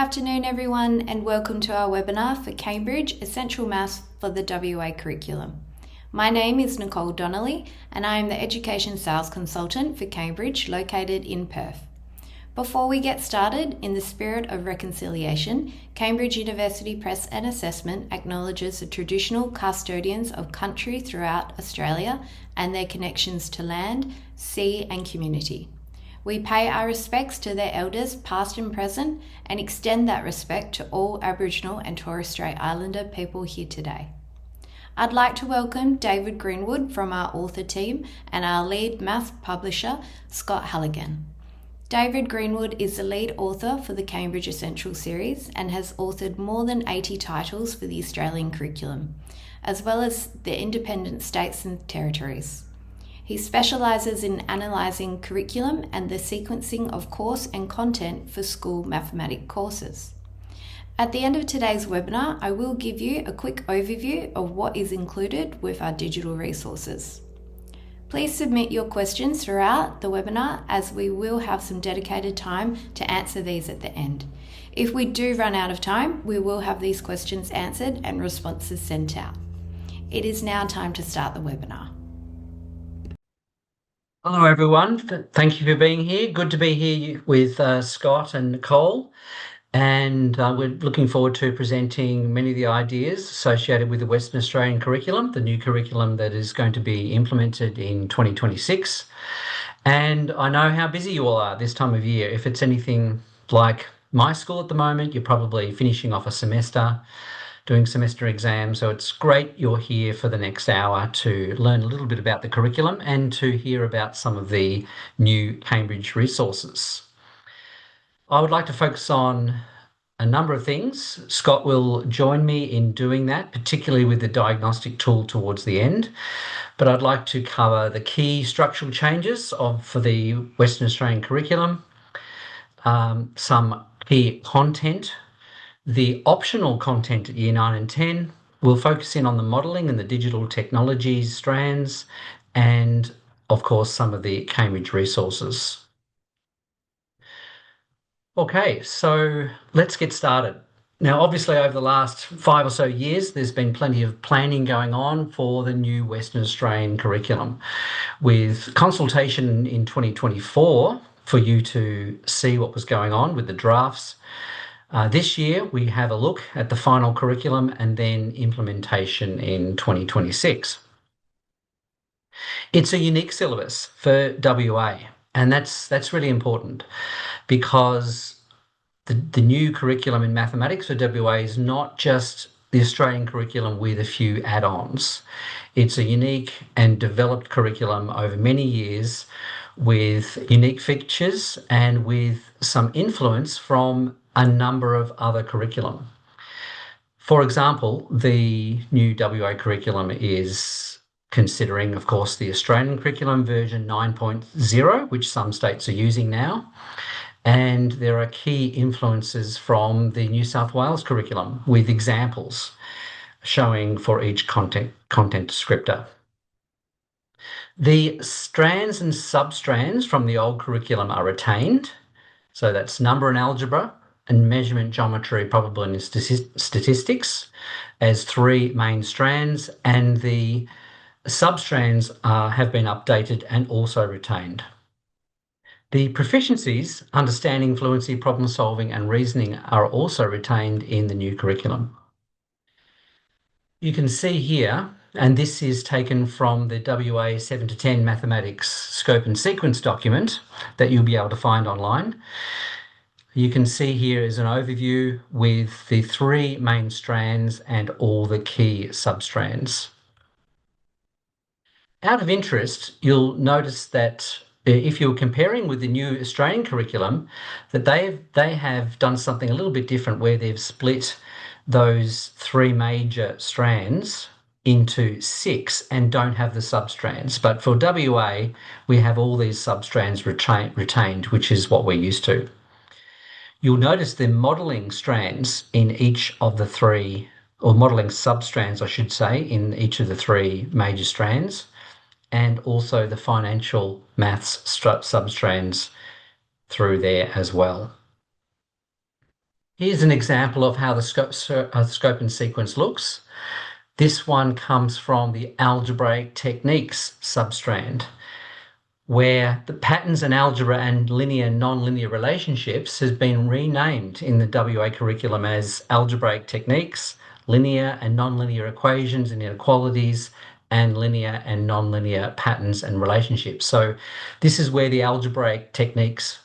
afternoon, everyone, and welcome to our webinar for Cambridge Essential Maths for the WA curriculum. My name is Nicole Donnelly, and I am the Education Sales Consultant for Cambridge, located in Perth. Before we get started, in the spirit of reconciliation, Cambridge University Press and Assessment acknowledges the traditional custodians of country throughout Australia and their connections to land, sea, and community. We pay our respects to their elders, past and present, and extend that respect to all Aboriginal and Torres Strait Islander people here today. I'd like to welcome David Greenwood from our author team and our lead maths publisher, Scott Halligan. David Greenwood is the lead author for the Cambridge Essential series and has authored more than 80 titles for the Australian curriculum, as well as the independent states and territories. He specialises in analysing curriculum and the sequencing of course and content for school mathematics courses. At the end of today's webinar, I will give you a quick overview of what is included with our digital resources. Please submit your questions throughout the webinar, as we will have some dedicated time to answer these at the end. If we do run out of time, we will have these questions answered and responses sent out. It is now time to start the webinar. Hello everyone, thank you for being here. Good to be here with Scott and Nicole, and we're looking forward to presenting many of the ideas associated with the Western Australian curriculum, the new curriculum that is going to be implemented in 2026. And I know how busy you all are this time of year. If it's anything like my school at the moment, you're probably finishing off a semester, doing semester exams, so it's great you're here for the next hour to learn a little bit about the curriculum and to hear about some of the new Cambridge resources. I would like to focus on a number of things. Scott will join me in doing that, particularly with the diagnostic tool towards the end, but I'd like to cover the key structural changes for the Western Australian curriculum, some key content. The optional content at Year 9 and 10 will focus in on the modelling and the digital technologies strands and, of course, some of the Cambridge resources. Okay, so let's get started. Now, obviously, over the last 5 or so years, there's been plenty of planning going on for the new Western Australian curriculum, with consultation in 2024 for you to see what was going on with the drafts. This year, we have a look at the final curriculum and then implementation in 2026. It's a unique syllabus for WA, and that's really important because the new curriculum in mathematics for WA is not just the Australian curriculum with a few add-ons. It's a unique and developed curriculum over many years with unique features and with some influence from a number of other curriculum. For example, the new WA curriculum is considering, of course, the Australian curriculum version 9.0, which some states are using now. And there are key influences from the New South Wales curriculum with examples showing for each content descriptor. The strands and substrands from the old curriculum are retained. So that's number and algebra and measurement, geometry, probability and statistics as 3 main strands, and the substrands have been updated and also retained. The proficiencies, understanding, fluency, problem solving and reasoning are also retained in the new curriculum. You can see here, and this is taken from the WA 7 to 10 mathematics scope and sequence document that you'll be able to find online. You can see here is an overview with the 3 main strands and all the key substrands. Out of interest, you'll notice that if you're comparing with the new Australian curriculum, that they have done something a little bit different, where they've split those 3 major strands into 6 and don't have the substrands. But for WA, we have all these substrands retained, which is what we're used to. You'll notice the modelling strands in each of the 3, or modelling substrands, I should say, in each of the 3 major strands, and also the financial maths substrands through there as well. Here's an example of how the scope and sequence looks. This one comes from the algebraic techniques substrand, where the patterns in algebra and linear and non-linear relationships has been renamed in the WA curriculum as algebraic techniques, linear and non-linear equations and inequalities, and linear and non-linear patterns and relationships. So this is where the algebraic techniques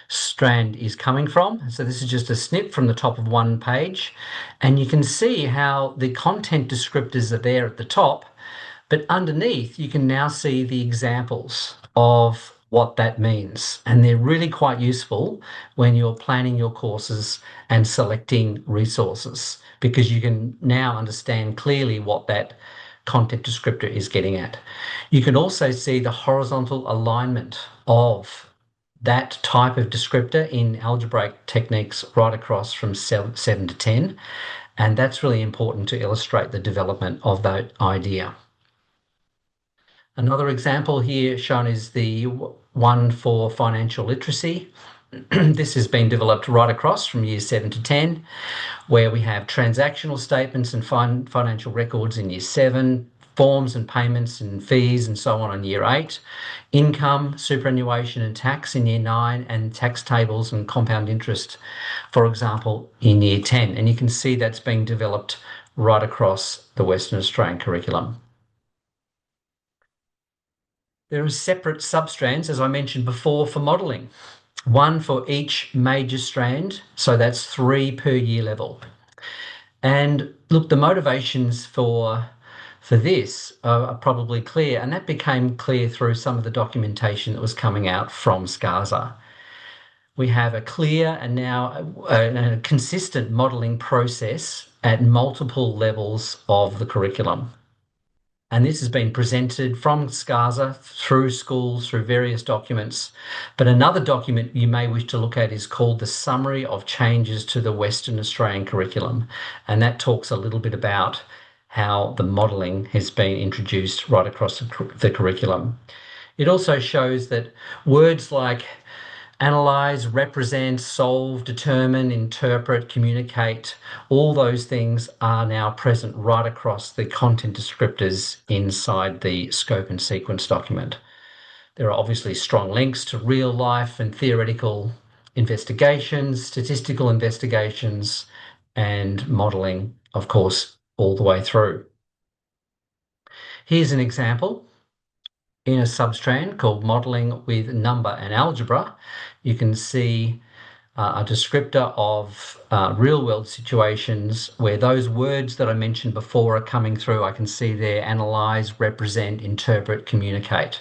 strand is coming from. So this is just a snip from the top of one page, and you can see how the content descriptors are there at the top, but underneath you can now see the examples of what that means. And they're really quite useful when you're planning your courses and selecting resources, because you can now understand clearly what that content descriptor is getting at. You can also see the horizontal alignment of that type of descriptor in algebraic techniques right across from 7 to 10. And that's really important to illustrate the development of that idea. Another example here shown is the one for financial literacy. This has been developed right across from year 7 to 10, where we have transactional statements and financial records in year 7, forms and payments and fees and so on in year 8, income, superannuation and tax in year 9, and tax tables and compound interest, for example, in year 10. And you can see that's being developed right across the Western Australian curriculum. There are separate substrands, as I mentioned before, for modelling. One for each major strand, so that's 3 per year level. And look, the motivations for this are probably clear, and that became clear through some of the documentation that was coming out from SCASA. We have a clear and now a consistent modelling process at multiple levels of the curriculum. And this has been presented from SCASA through schools, through various documents. But another document you may wish to look at is called the Summary of Changes to the Western Australian Curriculum. And that talks a little bit about how the modelling has been introduced right across the curriculum. It also shows that words like analyze, represent, solve, determine, interpret, communicate, all those things are now present right across the content descriptors inside the scope and sequence document. There are obviously strong links to real life and theoretical investigations, statistical investigations, and modelling, of course, all the way through. Here's an example. In a substrand called Modelling with Number and Algebra, you can see a descriptor of real-world situations where those words that I mentioned before are coming through. I can see there: analyze, represent, interpret, communicate.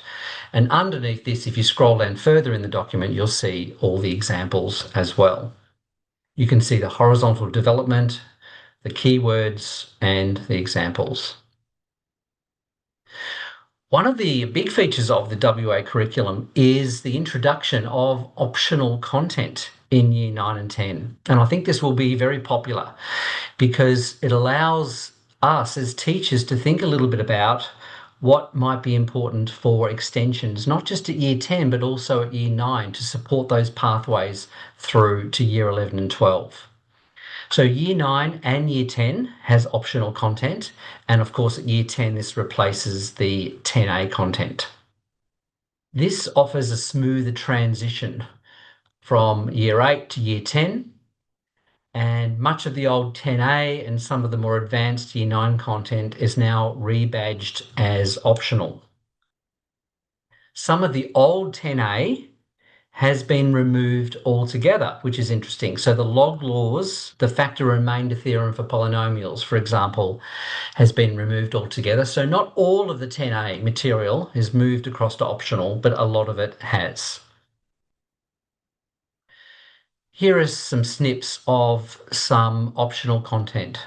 And underneath this, if you scroll down further in the document, you'll see all the examples as well. You can see the horizontal development, the keywords, and the examples. One of the big features of the WA curriculum is the introduction of optional content in year 9 and 10. And I think this will be very popular because it allows us as teachers to think a little bit about what might be important for extensions, not just at year 10, but also at year 9, to support those pathways through to year 11 and 12. So year 9 and year 10 has optional content. And of course, at year 10, this replaces the 10A content. This offers a smoother transition from year 8 to year 10. And much of the old 10A and some of the more advanced year 9 content is now rebadged as optional. Some of the old 10A has been removed altogether, which is interesting. So the log laws, the factor remainder theorem for polynomials, for example, has been removed altogether. So not all of the 10A material is moved across to optional, but a lot of it has. Here are some snips of some optional content.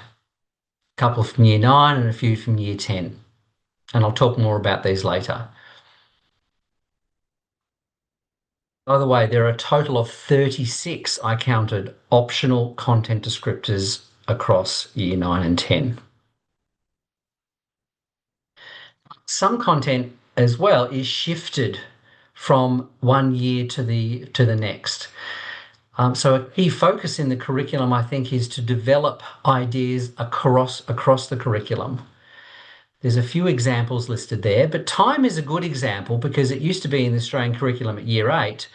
A couple from year 9 and a few from year 10. And I'll talk more about these later. By the way, there are a total of 36, I counted, optional content descriptors across year 9 and 10. Some content as well is shifted from one year to the next. So a key focus in the curriculum, I think, is to develop ideas across the curriculum. There's a few examples listed there, but time is a good example because it used to be in the Australian curriculum at year 8,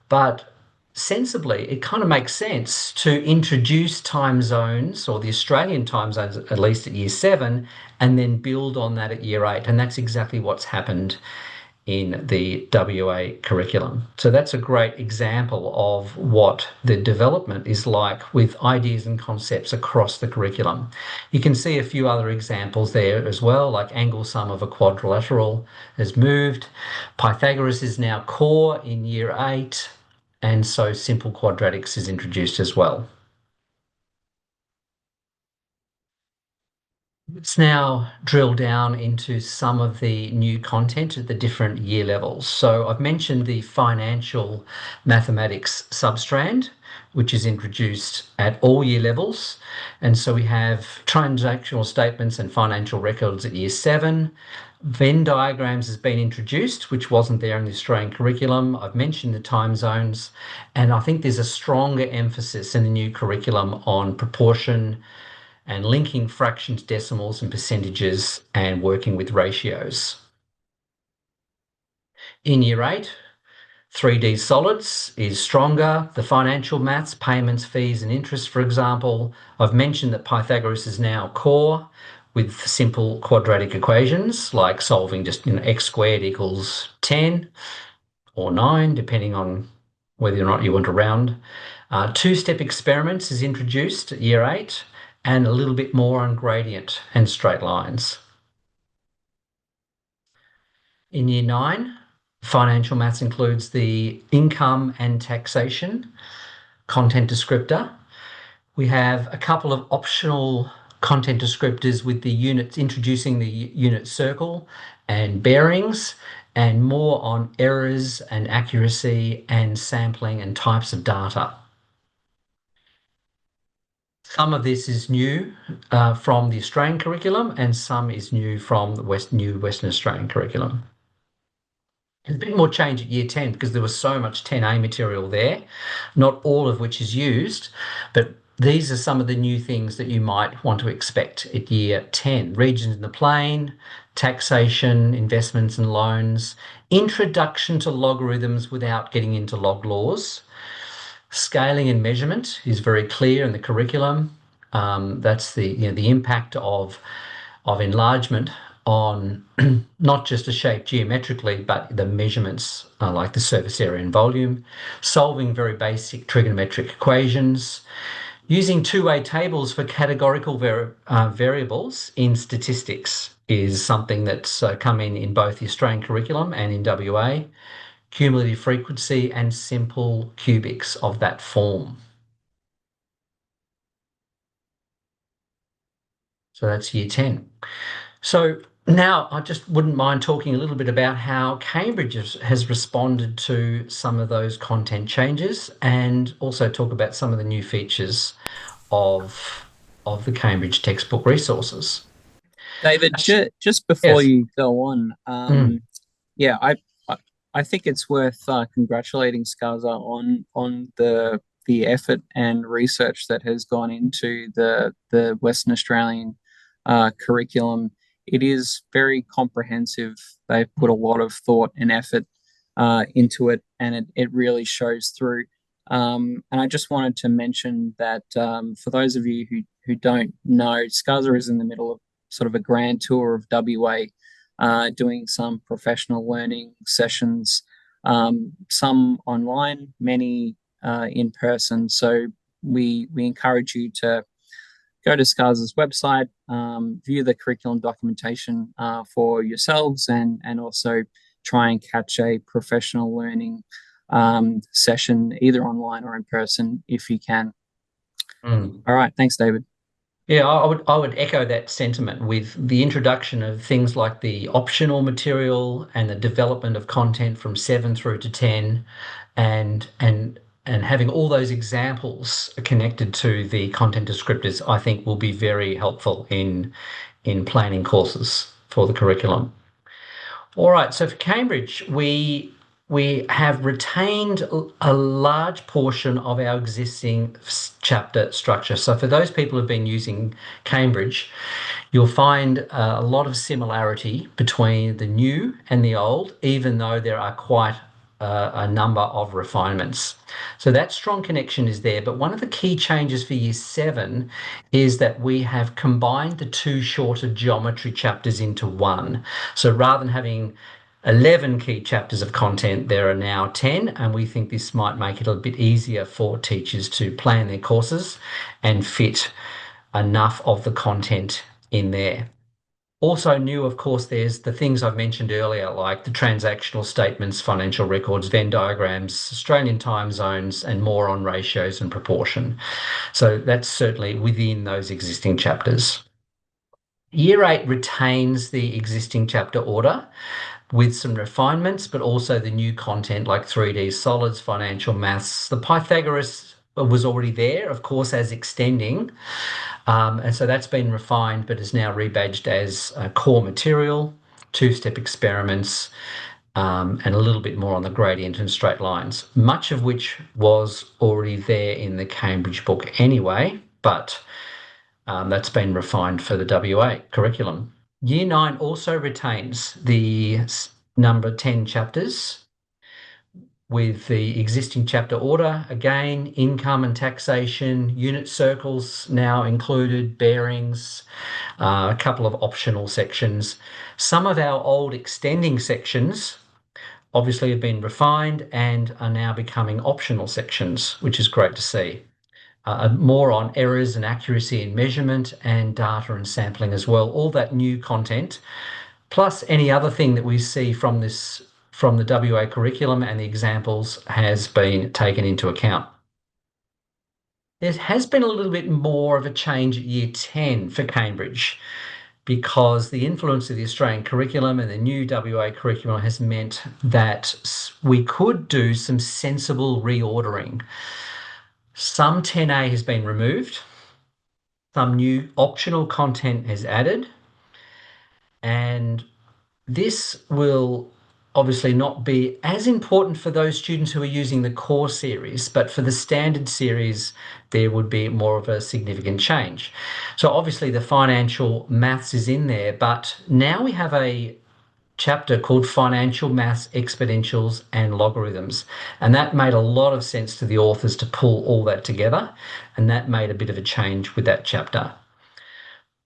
but sensibly, it kind of makes sense to introduce time zones, or the Australian time zones at least at year 7, and then build on that at year 8. And that's exactly what's happened in the WA curriculum. So that's a great example of what the development is like with ideas and concepts across the curriculum. You can see a few other examples there as well, like angle sum of a quadrilateral has moved. Pythagoras is now core in year 8, and so simple quadratics is introduced as well. Let's now drill down into some of the new content at the different year levels. So I've mentioned the financial mathematics substrand, which is introduced at all year levels. And so we have transactional statements and financial records at year 7. Venn diagrams has been introduced, which wasn't there in the Australian curriculum. I've mentioned the time zones, and I think there's a stronger emphasis in the new curriculum on proportion and linking fractions, decimals, and percentages, and working with ratios. In year 8, 3D solids is stronger. The financial maths, payments, fees, and interest, for example. I've mentioned that Pythagoras is now core with simple quadratic equations, like solving just x squared equals 10 or 9, depending on whether or not you want to round. Two-step experiments is introduced at year 8, and a little bit more on gradient and straight lines. In year 9, financial maths includes the income and taxation content descriptor. We have a couple of optional content descriptors with the units, introducing the unit circle and bearings, and more on errors and accuracy and sampling and types of data. Some of this is new from the Australian curriculum, and some is new from the new Western Australian curriculum. There's a bit more change at year 10 because there was so much 10A material there, not all of which is used, but these are some of the new things that you might want to expect at year 10. Regions in the plane, taxation, investments and loans, introduction to logarithms without getting into log laws. Scaling and measurement is very clear in the curriculum. That's the impact of enlargement on not just a shape geometrically, but the measurements like the surface area and volume. Solving very basic trigonometric equations. Using two-way tables for categorical variables in statistics is something that's come in both the Australian curriculum and in WA. Cumulative frequency and simple cubics of that form. So that's year 10. So now I just wouldn't mind talking a little bit about how Cambridge has responded to some of those content changes, and also talk about some of the new features of the Cambridge textbook resources. David, just before Yes. you go on, yeah, I think it's worth congratulating Skaza on the effort and research that has gone into the Western Australian curriculum. It is very comprehensive. They've put a lot of thought and effort into it, and it really shows through. And I just wanted to mention that for those of you who don't know, Skaza is in the middle of sort of a grand tour of WA, doing some professional learning sessions, some online, many in person. So we encourage you to go to Skaza's website, view the curriculum documentation for yourselves, and also try and catch a professional learning session either online or in person if you can. All right, thanks, David. Yeah, I would echo that sentiment with the introduction of things like the optional material and the development of content from 7 through to 10, and having all those examples connected to the content descriptors, I think will be very helpful in planning courses for the curriculum. All right, so for Cambridge, we we have retained a large portion of our existing chapter structure. So for those people who've been using Cambridge, you'll find a lot of similarity between the new and the old, even though there are quite a number of refinements. So that strong connection is there. But one of the key changes for Year 7 is that we have combined the two shorter geometry chapters into one. So rather than having 11 key chapters of content, there are now 10, and we think this might make it a bit easier for teachers to plan their courses and fit enough of the content in there. Also new, of course, there's the things I've mentioned earlier, like the transactional statements, financial records, Venn diagrams, Australian time zones, and more on ratios and proportion. So that's certainly within those existing chapters. Year 8 retains the existing chapter order with some refinements, but also the new content like 3D solids, financial maths. The Pythagoras was already there, of course, as extending. And so that's been refined, but is now rebadged as core material, two-step experiments, and a little bit more on the gradient and straight lines, much of which was already there in the Cambridge book anyway, but that's been refined for the WA curriculum. Year 9 also retains the number 10 chapters with the existing chapter order, again, income and taxation, unit circles now included, bearings, a couple of optional sections. Some of our old extending sections obviously have been refined and are now becoming optional sections, which is great to see. More on errors and accuracy in measurement and data and sampling as well. All that new content, plus any other thing that we see from the WA curriculum and the examples has been taken into account. There has been a little bit more of a change at Year 10 for Cambridge because the influence of the Australian curriculum and the new WA curriculum has meant that we could do some sensible reordering. Some 10A has been removed, some new optional content is added, and this will obviously not be as important for those students who are using the core series, but for the standard series, there would be more of a significant change. So obviously the financial maths is in there, but now we have a chapter called Financial Maths, Exponentials and Logarithms. And that made a lot of sense to the authors to pull all that together. And that made a bit of a change with that chapter.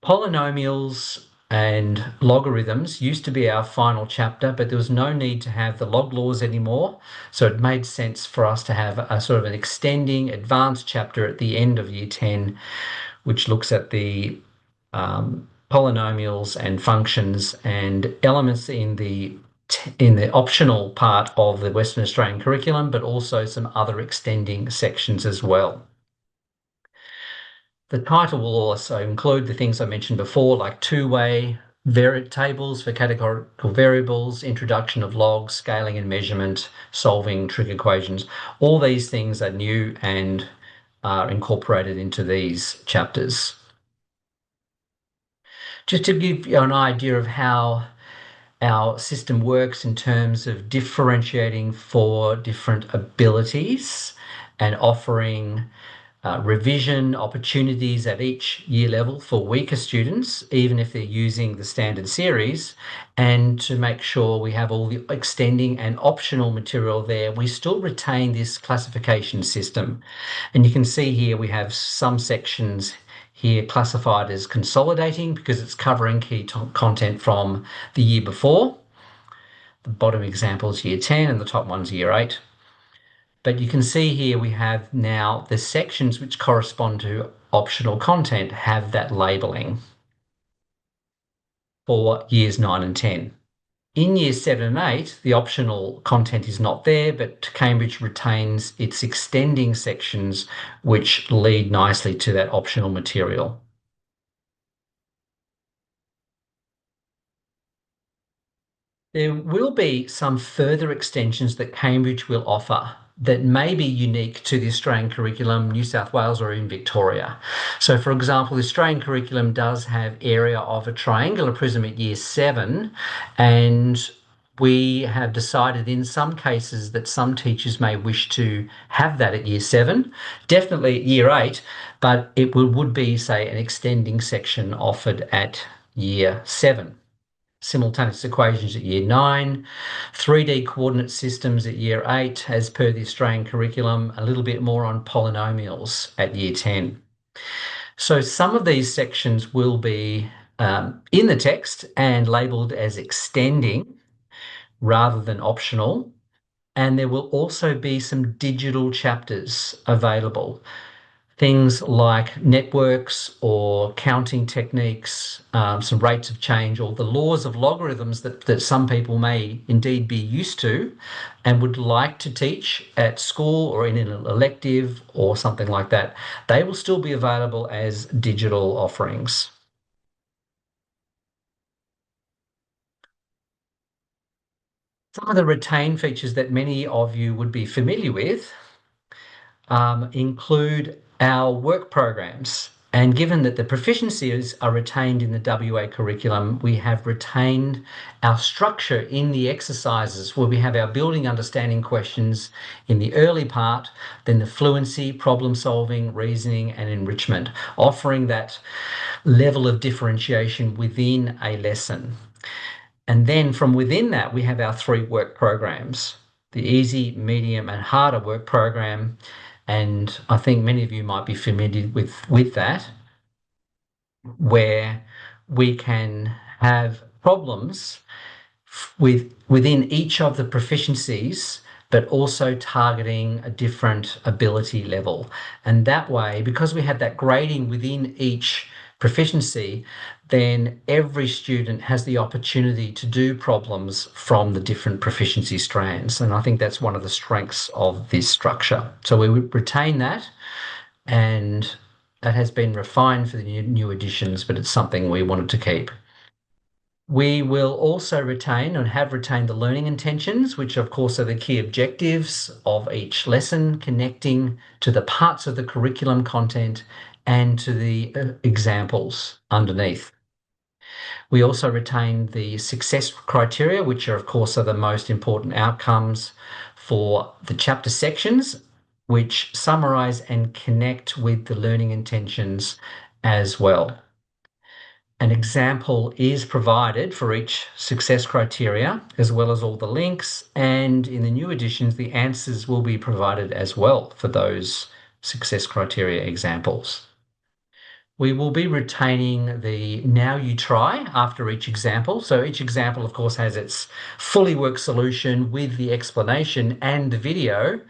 Polynomials and logarithms used to be our final chapter, but there was no need to have the log laws anymore. So it made sense for us to have a sort of an extending advanced chapter at the end of Year 10, which looks at the polynomials and functions and elements in the optional part of the Western Australian curriculum, but also some other extending sections as well. The title will also include the things I mentioned before, like two-way tables for categorical variables, introduction of logs, scaling and measurement, solving trig equations. All these things are new and are incorporated into these chapters. Just to give you an idea of how our system works in terms of differentiating for different abilities and offering revision opportunities at each year level for weaker students, even if they're using the standard series, and to make sure we have all the extending and optional material there, we still retain this classification system. And you can see here we have some sections here classified as consolidating because it's covering key content from the year before. The bottom example is Year 10 and the top one's Year 8. But you can see here we have now the sections which correspond to optional content have that labelling for Years 9 and 10. In Years 7 and 8, the optional content is not there, but Cambridge retains its extending sections which lead nicely to that optional material. There will be some further extensions that Cambridge will offer that may be unique to the Australian curriculum, New South Wales or in Victoria. So for example, the Australian curriculum does have area of a triangular prism at Year 7 and We have decided in some cases that some teachers may wish to have that at year 7, definitely at year 8, but it would be, say, an extending section offered at year 7. Simultaneous equations at year 9, 3D coordinate systems at year 8, as per the Australian curriculum, a little bit more on polynomials at year 10. So some of these sections will be in the text and labelled as extending rather than optional. And there will also be some digital chapters available. Things like networks or counting techniques, some rates of change, or the laws of logarithms that some people may indeed be used to and would like to teach at school or in an elective or something like that. They will still be available as digital offerings. Some of the retained features that many of you would be familiar with include our work programs. And given that the proficiencies are retained in the WA curriculum, we have retained our structure in the exercises where we have our building understanding questions in the early part, then the fluency, problem solving, reasoning, and enrichment, offering that level of differentiation within a lesson. And then from within that, we have our 3 work programs, the easy, medium, and harder work program. And I think many of you might be familiar with that, where we can have problems within each of the proficiencies, but also targeting a different ability level. And that way, because we have that grading within each proficiency, then every student has the opportunity to do problems from the different proficiency strands. And I think that's one of the strengths of this structure. So we would retain that, and that has been refined for the new editions, but it's something we wanted to keep. We will also retain and have retained the learning intentions, which of course are the key objectives of each lesson, connecting to the parts of the curriculum content and to the examples underneath. We also retain the success criteria, which are of course are the most important outcomes for the chapter sections, which summarize and connect with the learning intentions as well. An example is provided for each success criteria, as well as all the links, and in the new editions, the answers will be provided as well for those success criteria examples. We will be retaining the now you try after each example. So each example, of course, has its fully worked solution with the explanation and the video,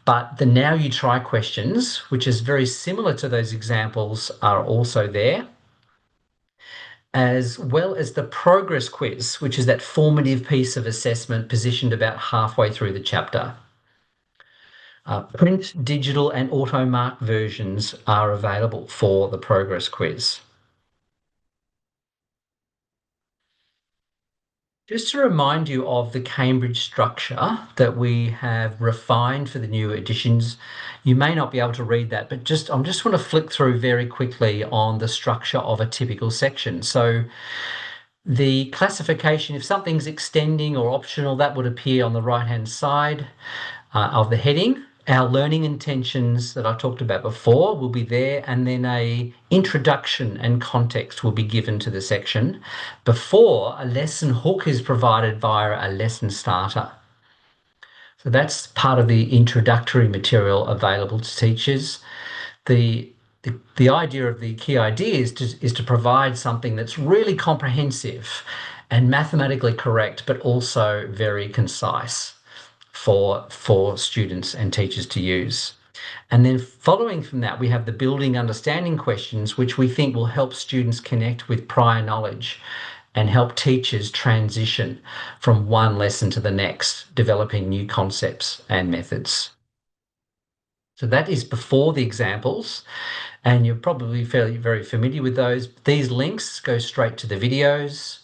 but the now you try questions, which is very similar to those examples, are also there, as well as the progress quiz, which is that formative piece of assessment positioned about halfway through the chapter. Print, digital, and auto-mark versions are available for the progress quiz. Just to remind you of the Cambridge structure that we have refined for the new editions, you may not be able to read that, but I'm just want to flick through very quickly on the structure of a typical section. So the classification, if something's extending or optional, that would appear on the right-hand side of the heading. Our learning intentions that I talked about before will be there, and then a introduction and context will be given to the section before a lesson hook is provided via a lesson starter. So that's part of the introductory material available to teachers. The idea of the key idea is to provide something that's really comprehensive and mathematically correct, but also very concise for students and teachers to use. And then following from that, we have the building understanding questions, which we think will help students connect with prior knowledge and help teachers transition from one lesson to the next, developing new concepts and methods. So that is before the examples, and you're probably very familiar with those. These links go straight to the videos.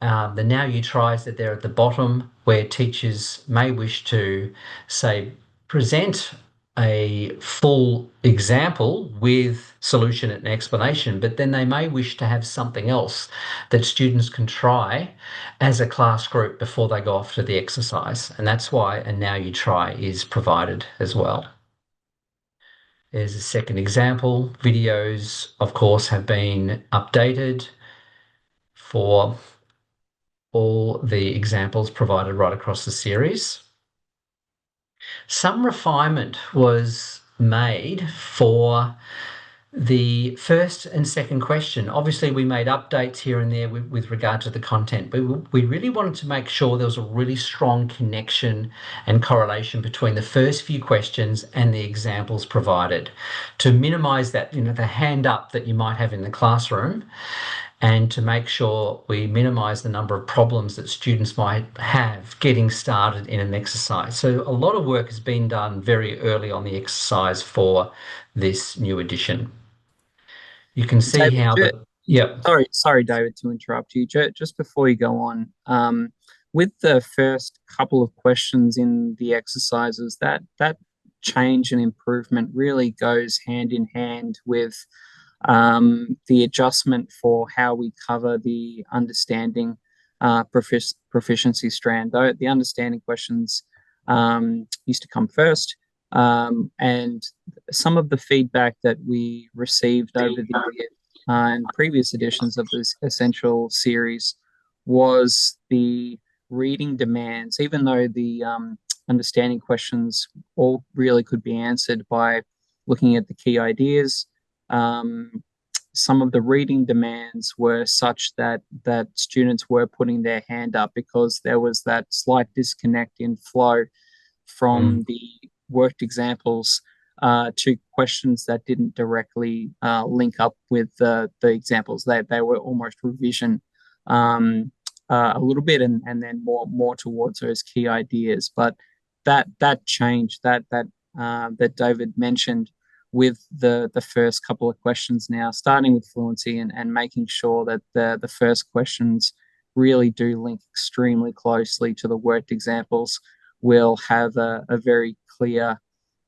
The now you tries that they're at the bottom, where teachers may wish to, say, present a full example with solution and explanation, but then they may wish to have something else that students can try as a class group before they go off to the exercise. And that's why a Now You Try is provided as well. There's a second example. Videos, of course, have been updated for all the examples provided right across the series. Some refinement was made for the first and second question. Obviously, we made updates here and there with regard to the content, but we really wanted to make sure there was a really strong connection and correlation between the first few questions and the examples provided to minimize that, the hand up that you might have in the classroom, and to make sure we minimize the number of problems that students might have getting started in an exercise. So a lot of work has been done very early on the exercise for this new edition. You can see David, how sorry, David, to interrupt you. Just before you go on, with the first couple of questions in the exercises, that change and improvement really goes hand in hand with the adjustment for how we cover the understanding proficiency strand. Though the understanding questions used to come first, and some of the feedback that we received over the year and previous editions of this Essential series was the reading demands, even though the understanding questions all really could be answered by looking at the key ideas. Some of the reading demands were such that students were putting their hand up because there was that slight disconnect in flow from the worked examples to questions that didn't directly link up with the examples. They were almost revision a little bit, and then more towards those key ideas. But that change that David mentioned with the first couple of questions now, starting with fluency and making sure that the first questions really do link extremely closely to the worked examples, will have a very clear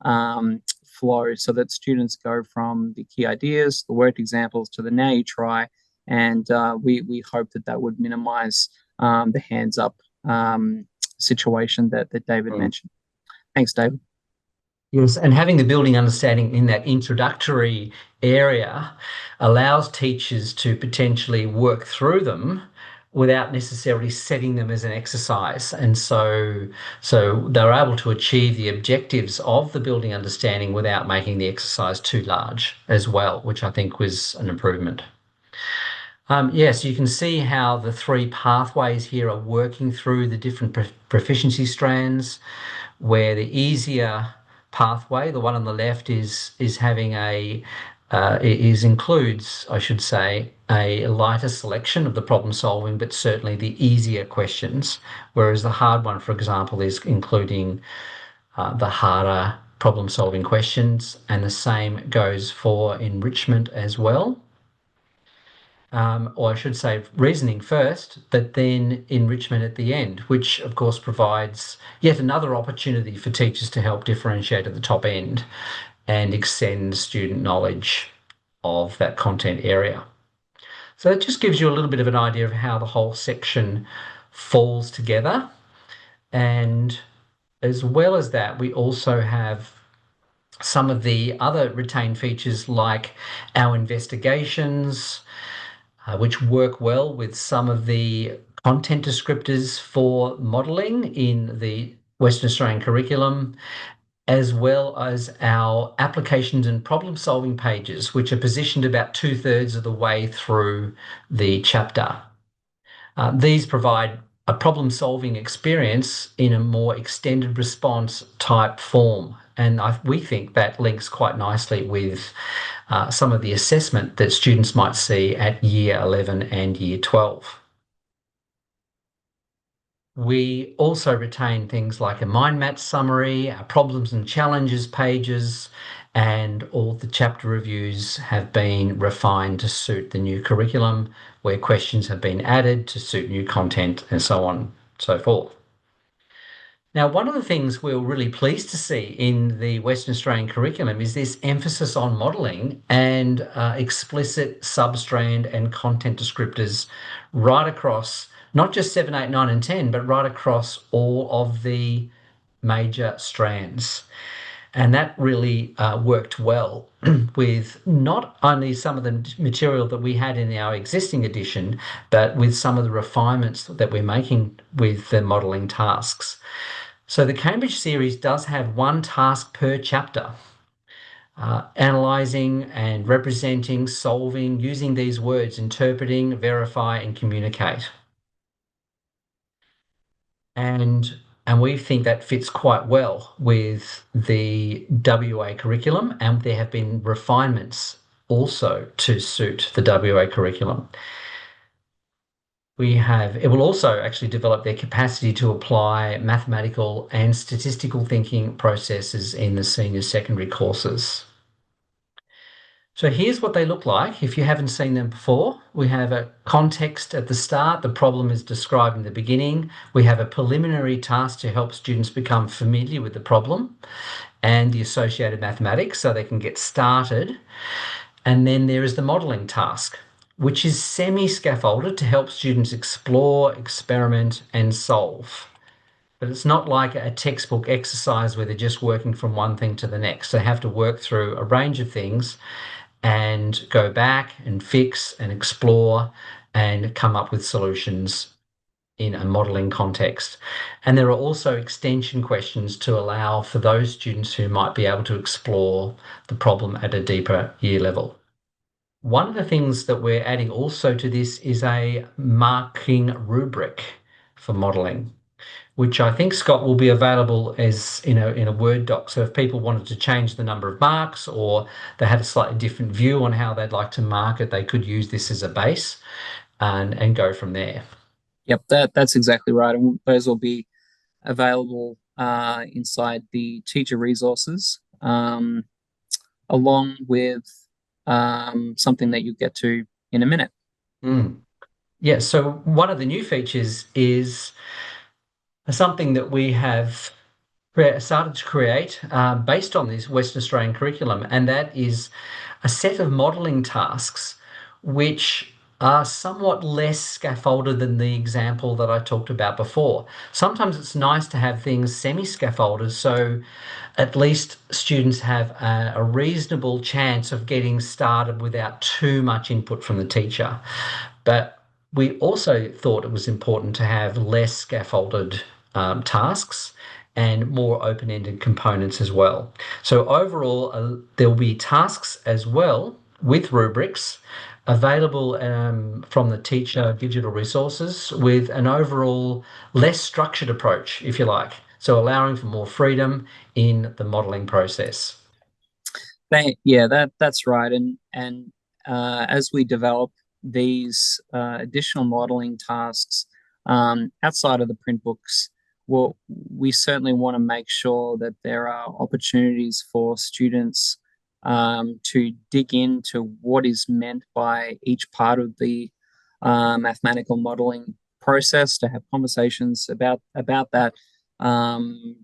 flow so that students go from the key ideas, the worked examples, to the Now You Try. And we hope that would minimize the hands up situation that David mentioned. Thanks, David. Yes, and having the building understanding in that introductory area allows teachers to potentially work through them without necessarily setting them as an exercise. And so they're able to achieve the objectives of the building understanding without making the exercise too large as well, which I think was an improvement. Yes, you can see how the three pathways here are working through the different proficiency strands, where the easier pathway, the one on the left, is having includes, I should say, a lighter selection of the problem solving, but certainly the easier questions, whereas the hard one, for example, is including the harder problem solving questions, and the same goes for enrichment as well. Or I should say reasoning first, but then enrichment at the end, which of course provides yet another opportunity for teachers to help differentiate at the top end and extend student knowledge of that content area. So it just gives you a little bit of an idea of how the whole section falls together. And as well as that, we also have some of the other retained features like our investigations, which work well with some of the content descriptors for modelling in the Western Australian curriculum, as well as our applications and problem-solving pages, which are positioned about 2/3 of the way through the chapter. These provide a problem-solving experience in a more extended response type form. And we think that links quite nicely with some of the assessment that students might see at Year 11 and Year 12. We also retain things like a mind map summary, our problems and challenges pages, and all the chapter reviews have been refined to suit the new curriculum, where questions have been added to suit new content, and so on and so forth. Now, one of the things we're really pleased to see in the Western Australian curriculum is this emphasis on modelling and explicit substrand and content descriptors right across not just 7, 8, 9, and 10, but right across all of the major strands. And that really worked well with not only some of the material that we had in our existing edition, but with some of the refinements that we're making with the modelling tasks. So the Cambridge series does have one task per chapter, analysing and representing, solving, using these words, interpreting, verify, and communicate. And we think that fits quite well with the WA curriculum, and there have been refinements also to suit the WA curriculum. It will also actually develop their capacity to apply mathematical and statistical thinking processes in the senior secondary courses. So here's what they look like. If you haven't seen them before, we have a context at the start. The problem is described in the beginning. We have a preliminary task to help students become familiar with the problem and the associated mathematics so they can get started. And then there is the modelling task, which is semi-scaffolded to help students explore, experiment, and solve. But it's not like a textbook exercise where they're just working from one thing to the next. They have to work through a range of things and go back and fix and explore and come up with solutions in a modelling context. And there are also extension questions to allow for those students who might be able to explore the problem at a deeper year level. One of the things that we're adding also to this is a marking rubric for modelling, which I think, Scott, will be available as in a Word doc. So if people wanted to change the number of marks or they had a slightly different view on how they'd like to mark it, they could use this as a base and go from there. Yep, that's exactly right. And those will be available inside the teacher resources, along with something that you get to in a minute. Yeah, so one of the new features is something that we have started to create based on this Western Australian curriculum, and that is a set of modelling tasks which are somewhat less scaffolded than the example that I talked about before. Sometimes it's nice to have things semi-scaffolded so at least students have a reasonable chance of getting started without too much input from the teacher. But we also thought it was important to have less scaffolded tasks and more open-ended components as well. So overall, there'll be tasks as well with rubrics available from the teacher digital resources with an overall less structured approach, if you like. So allowing for more freedom in the modelling process. That's right. And as we develop these additional modelling tasks outside of the print books, well, we certainly want to make sure that there are opportunities for students to dig into what is meant by each part of the mathematical modeling process, to have conversations about that,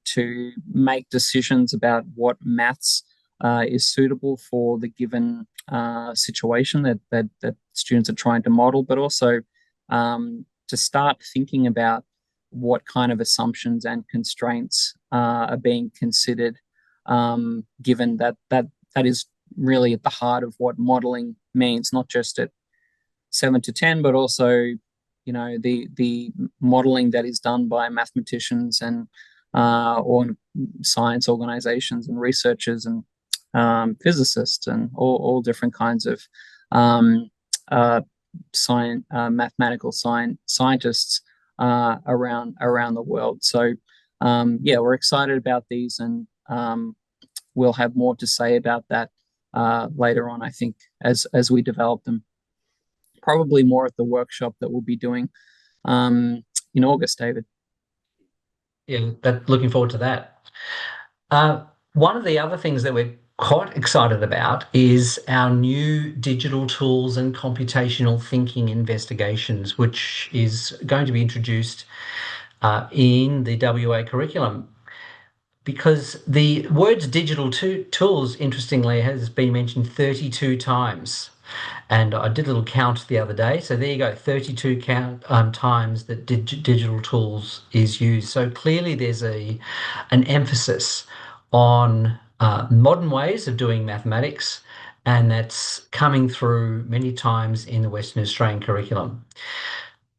to make decisions about what maths is suitable for the given situation that students are trying to model, but also to start thinking about what kind of assumptions and constraints are being considered, given that is really at the heart of what modeling means, not just at 7 to 10, but also, the modeling that is done by mathematicians and or science organizations and researchers and physicists and all different kinds of mathematical scientists around the world. So we're excited about these, and we'll have more to say about that later on, I think, as we develop them. Probably more at the workshop that we'll be doing in August, David. Yeah, looking forward to that. One of the other things that we're quite excited about is our new digital tools and computational thinking investigations, which is going to be introduced in the WA curriculum. Because the words digital tools, interestingly, has been mentioned 32 times. And I did a little count the other day. So there you go, 32 times that digital tools is used. So clearly there's an emphasis on modern ways of doing mathematics, and that's coming through many times in the Western Australian curriculum.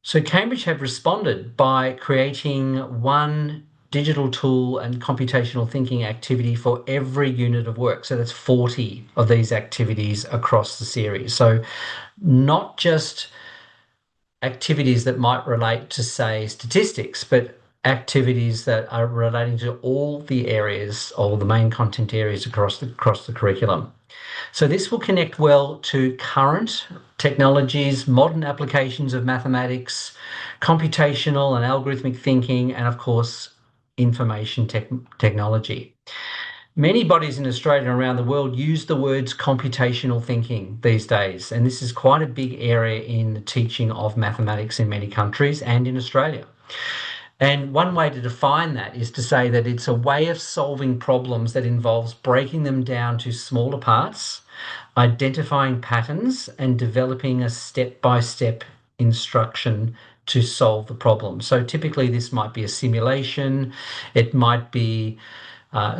So Cambridge have responded by creating one digital tool and computational thinking activity for every unit of work. So that's 40 of these activities across the series. So not just activities that might relate to, say, statistics, but activities that are relating to all the areas, all the main content areas across the curriculum. So this will connect well to current technologies, modern applications of mathematics, computational and algorithmic thinking, and of course, information technology. Many bodies in Australia and around the world use the words computational thinking these days, and this is quite a big area in the teaching of mathematics in many countries and in Australia. And one way to define that is to say that it's a way of solving problems that involves breaking them down to smaller parts, identifying patterns, and developing a step-by-step instruction to solve the problem. So typically this might be a simulation, it might be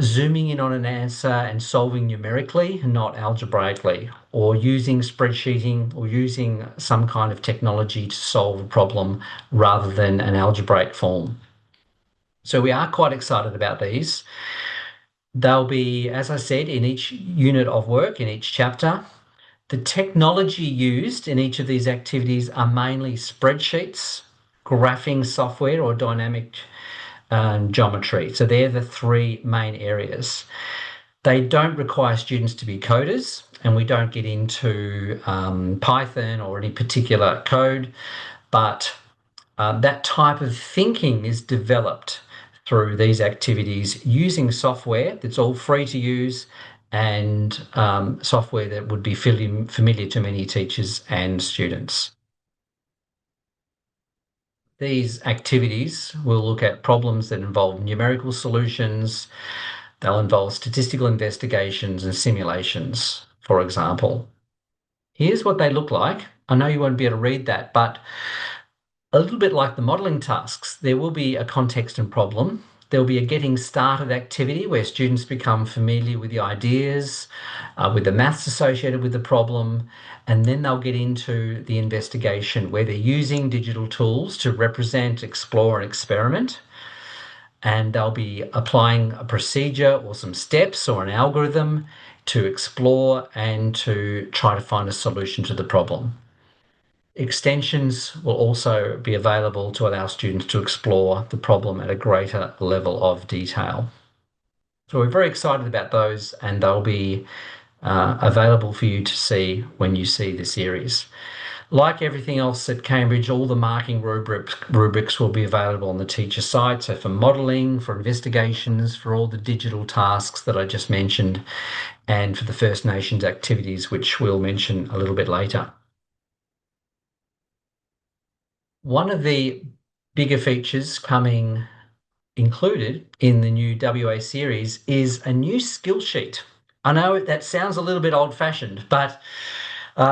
zooming in on an answer and solving numerically, not algebraically, or using spreadsheeting or using some kind of technology to solve a problem rather than an algebraic form. So we are quite excited about these. They'll be, as I said, in each unit of work, in each chapter. The technology used in each of these activities are mainly spreadsheets, graphing software, or dynamic geometry. So they're the three main areas. They don't require students to be coders, and we don't get into Python or any particular code, but that type of thinking is developed through these activities using software that's all free to use, and software that would be familiar to many teachers and students. These activities will look at problems that involve numerical solutions. They'll involve statistical investigations and simulations, for example. Here's what they look like. I know you won't be able to read that, but a little bit like the modelling tasks, there will be a context and problem. There'll be a getting started activity where students become familiar with the ideas, with the maths associated with the problem, and then they'll get into the investigation where they're using digital tools to represent, explore, and experiment. And they'll be applying a procedure or some steps or an algorithm to explore and to try to find a solution to the problem. Extensions will also be available to allow students to explore the problem at a greater level of detail. So we're very excited about those, and they'll be available for you to see when you see the series. Like everything else at Cambridge, all the marking rubrics will be available on the teacher site. So for modelling, for investigations, for all the digital tasks that I just mentioned, and for the First Nations activities, which we'll mention a little bit later. One of the bigger features coming included in the new WA series is a new skill sheet. I know that sounds a little bit old-fashioned, but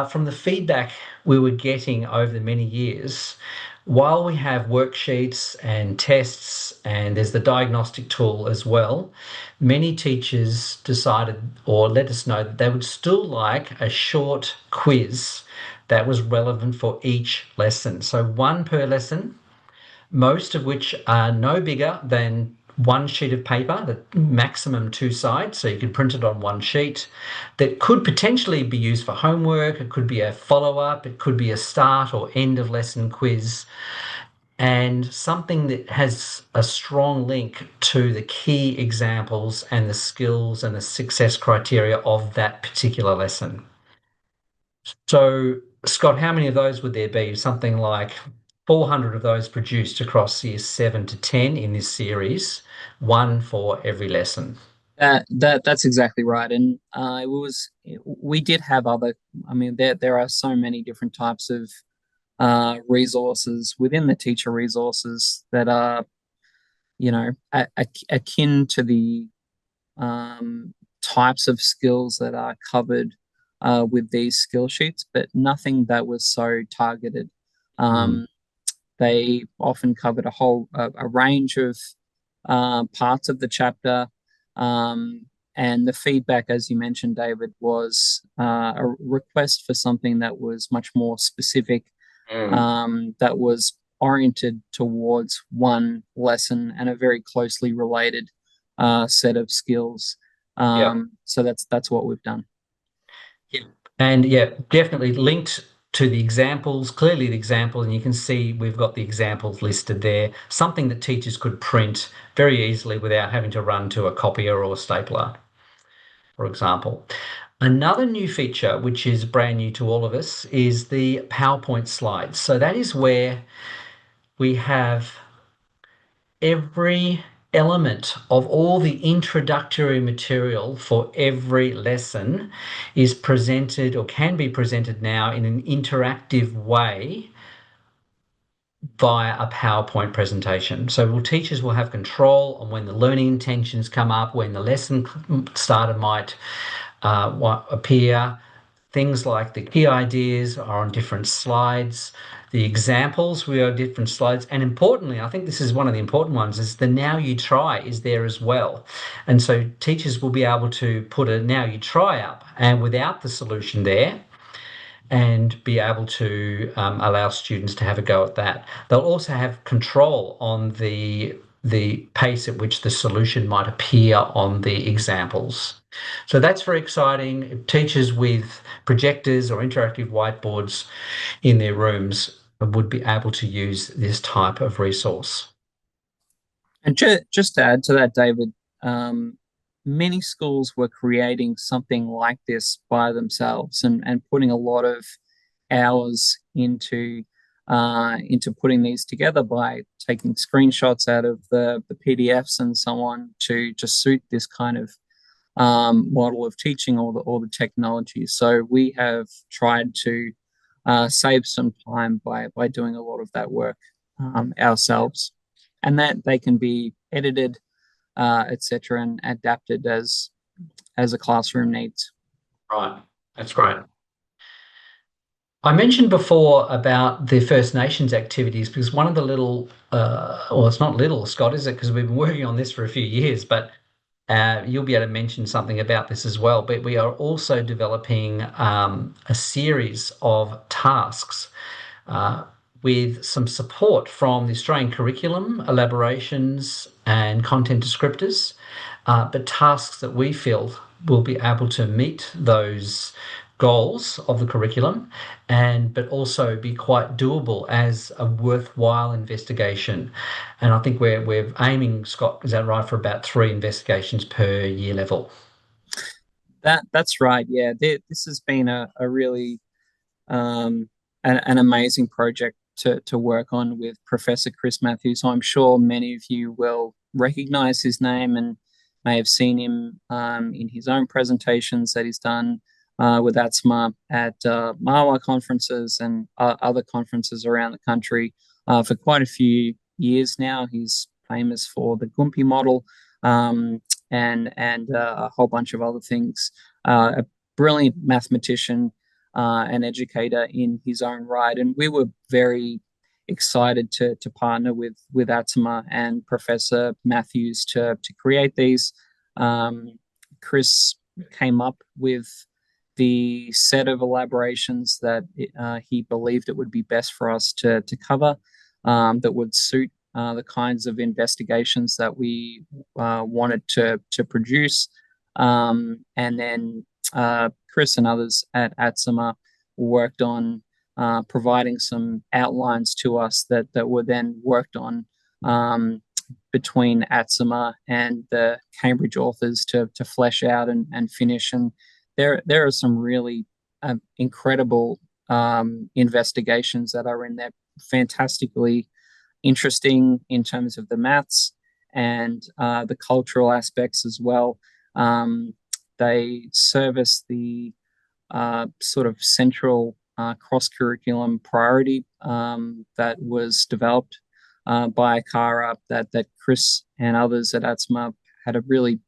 from the feedback we were getting over the many years, while we have worksheets and tests and there's the diagnostic tool as well, many teachers decided or let us know that they would still like a short quiz that was relevant for each lesson. So one per lesson, most of which are no bigger than one sheet of paper, the maximum 2 sides, so you could print it on one sheet, that could potentially be used for homework. It could be a follow-up, it could be a start or end of lesson quiz, and something that has a strong link to the key examples and the skills and the success criteria of that particular lesson. So, Scott, how many of those would there be? Something like 400 of those produced across years 7 to 10 in this series, one for every lesson. That's exactly right, and we did have other. I mean, there are so many different types of resources within the teacher resources that are akin to the types of skills that are covered with these skill sheets, but nothing that was so targeted. They often covered a range of parts of the chapter. And the feedback, as you mentioned, David, was a request for something that was much more specific, that was oriented towards one lesson and a very closely related set of skills. So that's what we've done. Yeah. And yeah, definitely linked to the examples, clearly the example, and you can see we've got the examples listed there, something that teachers could print very easily without having to run to a copier or a stapler, for example. Another new feature, which is brand new to all of us, is the PowerPoint slides. So that is where we have every element of all the introductory material for every lesson is presented or can be presented now in an interactive way via a PowerPoint presentation. So teachers will have control on when the learning intentions come up, when the lesson starter might appear. Things like the key ideas are on different slides. The examples we are different slides. And importantly, I think this is one of the important ones, is the now you try is there as well. And so teachers will be able to put a now you try up and without the solution there, and be able to allow students to have a go at that. They'll also have control on the pace at which the solution might appear on the examples. So that's very exciting. Teachers with projectors or interactive whiteboards in their rooms would be able to use this type of resource. And just to add to that, David, many schools were creating something like this by themselves and putting a lot of hours into putting these together by taking screenshots out of the PDFs and so on to just suit this kind of model of teaching or the technology. So we have tried to save some time by doing a lot of that work ourselves, and that they can be edited, etc., and adapted as a classroom needs. Right, that's great. I mentioned before about the First Nations activities because one of the little, well, it's not little, Scott, is it? Because we've been working on this for a few years, but you'll be able to mention something about this as well. But we are also developing a series of tasks with some support from the Australian curriculum, elaborations, and content descriptors, but tasks that we feel will be able to meet those goals of the curriculum but also be quite doable as a worthwhile investigation. And I think we're aiming, Scott, is that right, for about 3 investigations per year level? That's right. Yeah, this has been a really an amazing project to work on with Professor Chris Matthews. So I'm sure many of you will recognize his name and may have seen him in his own presentations that he's done with ATSMA at MAWA conferences and other conferences around the country for quite a few years now. He's famous for the Gumpi model and a whole bunch of other things. A brilliant mathematician and educator in his own right, and we were very excited to partner with ATSMA and Professor Matthews to create these. Chris came up with the set of elaborations that he believed it would be best for us to cover, that would suit the kinds of investigations that we wanted to produce. And then Chris and others at ATSMA worked on providing some outlines to us that were then worked on between ATSMA and the Cambridge authors to flesh out and finish. And there are some really incredible investigations that are in there, fantastically interesting in terms of the maths and the cultural aspects as well. They service the sort of central cross-curriculum priority that was developed buy a car up, that Chris and others at ATSMA had a really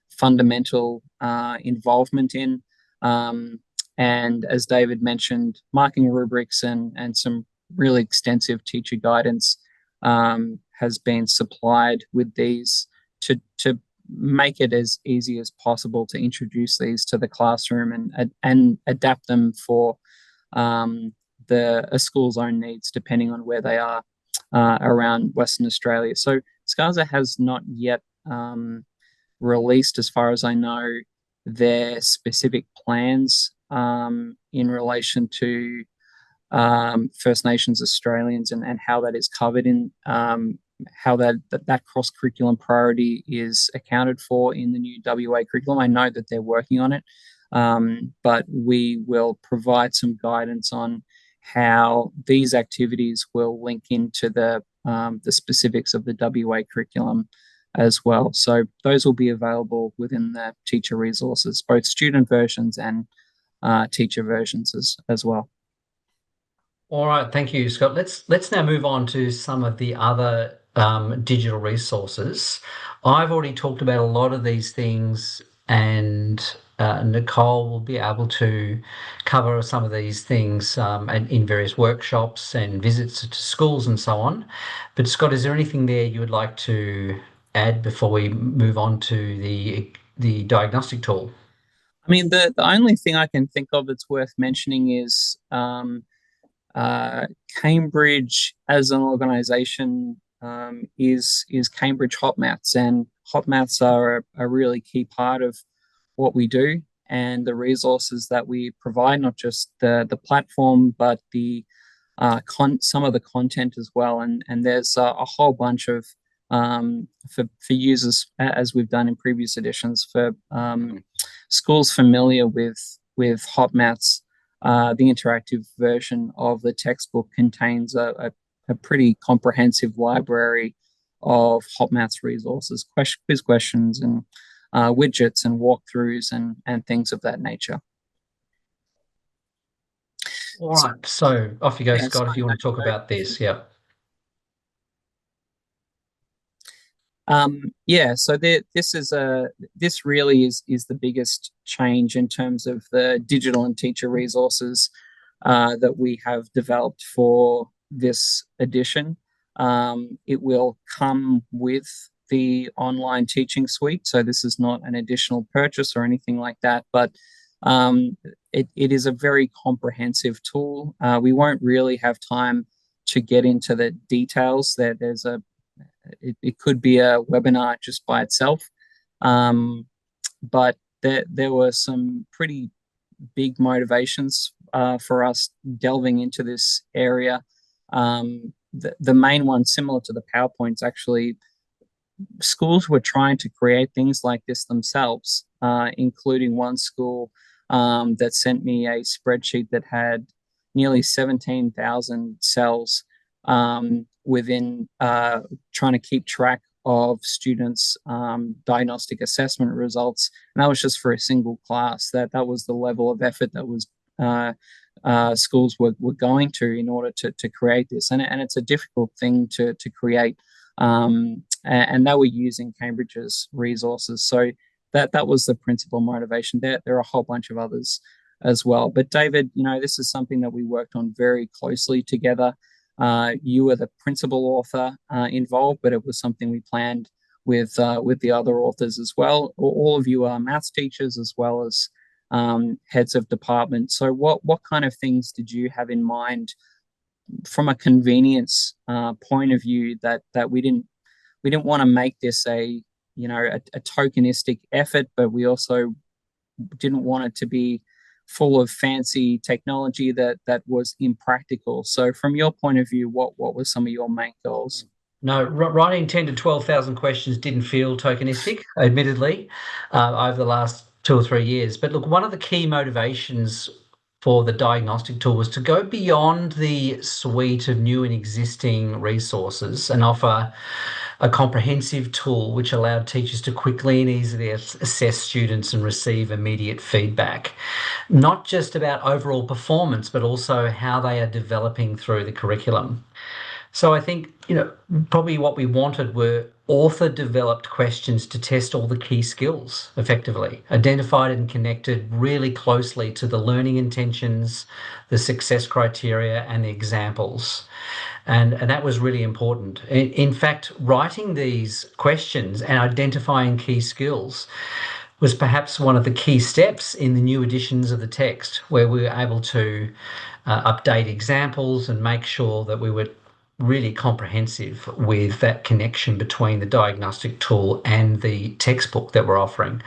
fundamental involvement in. And as David mentioned, marking rubrics and some really extensive teacher guidance has been supplied with these to make it as easy as possible to introduce these to the classroom and adapt them for a school's own needs, depending on where they are around Western Australia. So SCASA has not yet released, as far as I know, their specific plans in relation to First Nations Australians and how that is covered in how that cross curriculum priority is accounted for in the new WA curriculum. I know that they're working on it, but we will provide some guidance on how these activities will link into the specifics of the WA curriculum as well. So those will be available within the teacher resources, both student versions and teacher versions as well. All right, thank you, Scott. Let's now move on to some of the other digital resources. I've already talked about a lot of these things, and Nicole will be able to cover some of these things in various workshops and visits to schools and so on. But Scott, is there anything there you would like to add before we move on to the diagnostic tool? I mean, the only thing I can think of that's worth mentioning is Cambridge as an organisation is Cambridge Hot Maths, and Hot Maths are a really key part of what we do and the resources that we provide, not just the platform, but the some of the content as well. And there's a whole bunch of for users, as we've done in previous editions, for schools familiar with Hot Maths. The interactive version of the textbook contains a pretty comprehensive library of Hot Maths resources, quiz questions and widgets and walkthroughs and things of that nature. All right, so off you go, Scott, if you want to talk about this. Yeah. So this really is the biggest change in terms of the digital and teacher resources that we have developed for this edition. It will come with the online teaching suite, so this is not an additional purchase or anything like that, but it is a very comprehensive tool. We won't really have time to get into the details. It could be a webinar just by itself, but there were some pretty big motivations for us delving into this area. The main one, similar to the PowerPoints, actually, schools were trying to create things like this themselves, including one school that sent me a spreadsheet that had nearly 17,000 cells within trying to keep track of students' diagnostic assessment results. And that was just for a single class. That was the level of effort that was schools were going to in order to create this. And it's a difficult thing to create. And they were using Cambridge's resources. So that was the principal motivation. There are a whole bunch of others as well. But David, this is something that we worked on very closely together. You were the principal author involved, but it was something we planned with the other authors as well. All of you are maths teachers as well as heads of department. So what kind of things did you have in mind from a convenience point of view that we didn't want to make this a tokenistic effort, but we also didn't want it to be full of fancy technology that was impractical. So from your point of view, what were some of your main goals? No, writing 10 to 12,000 questions didn't feel tokenistic, admittedly, over the last 2 or 3 years. But look, one of the key motivations for the diagnostic tool was to go beyond the suite of new and existing resources and offer a comprehensive tool which allowed teachers to quickly and easily assess students and receive immediate feedback, not just about overall performance, but also how they are developing through the curriculum. So I think, probably what we wanted were author-developed questions to test all the key skills effectively, identified and connected really closely to the learning intentions, the success criteria, and the examples. And that was really important. In fact, writing these questions and identifying key skills was perhaps one of the key steps in the new editions of the text, where we were able to update examples and make sure that we were really comprehensive with that connection between the diagnostic tool and the textbook that we're offering.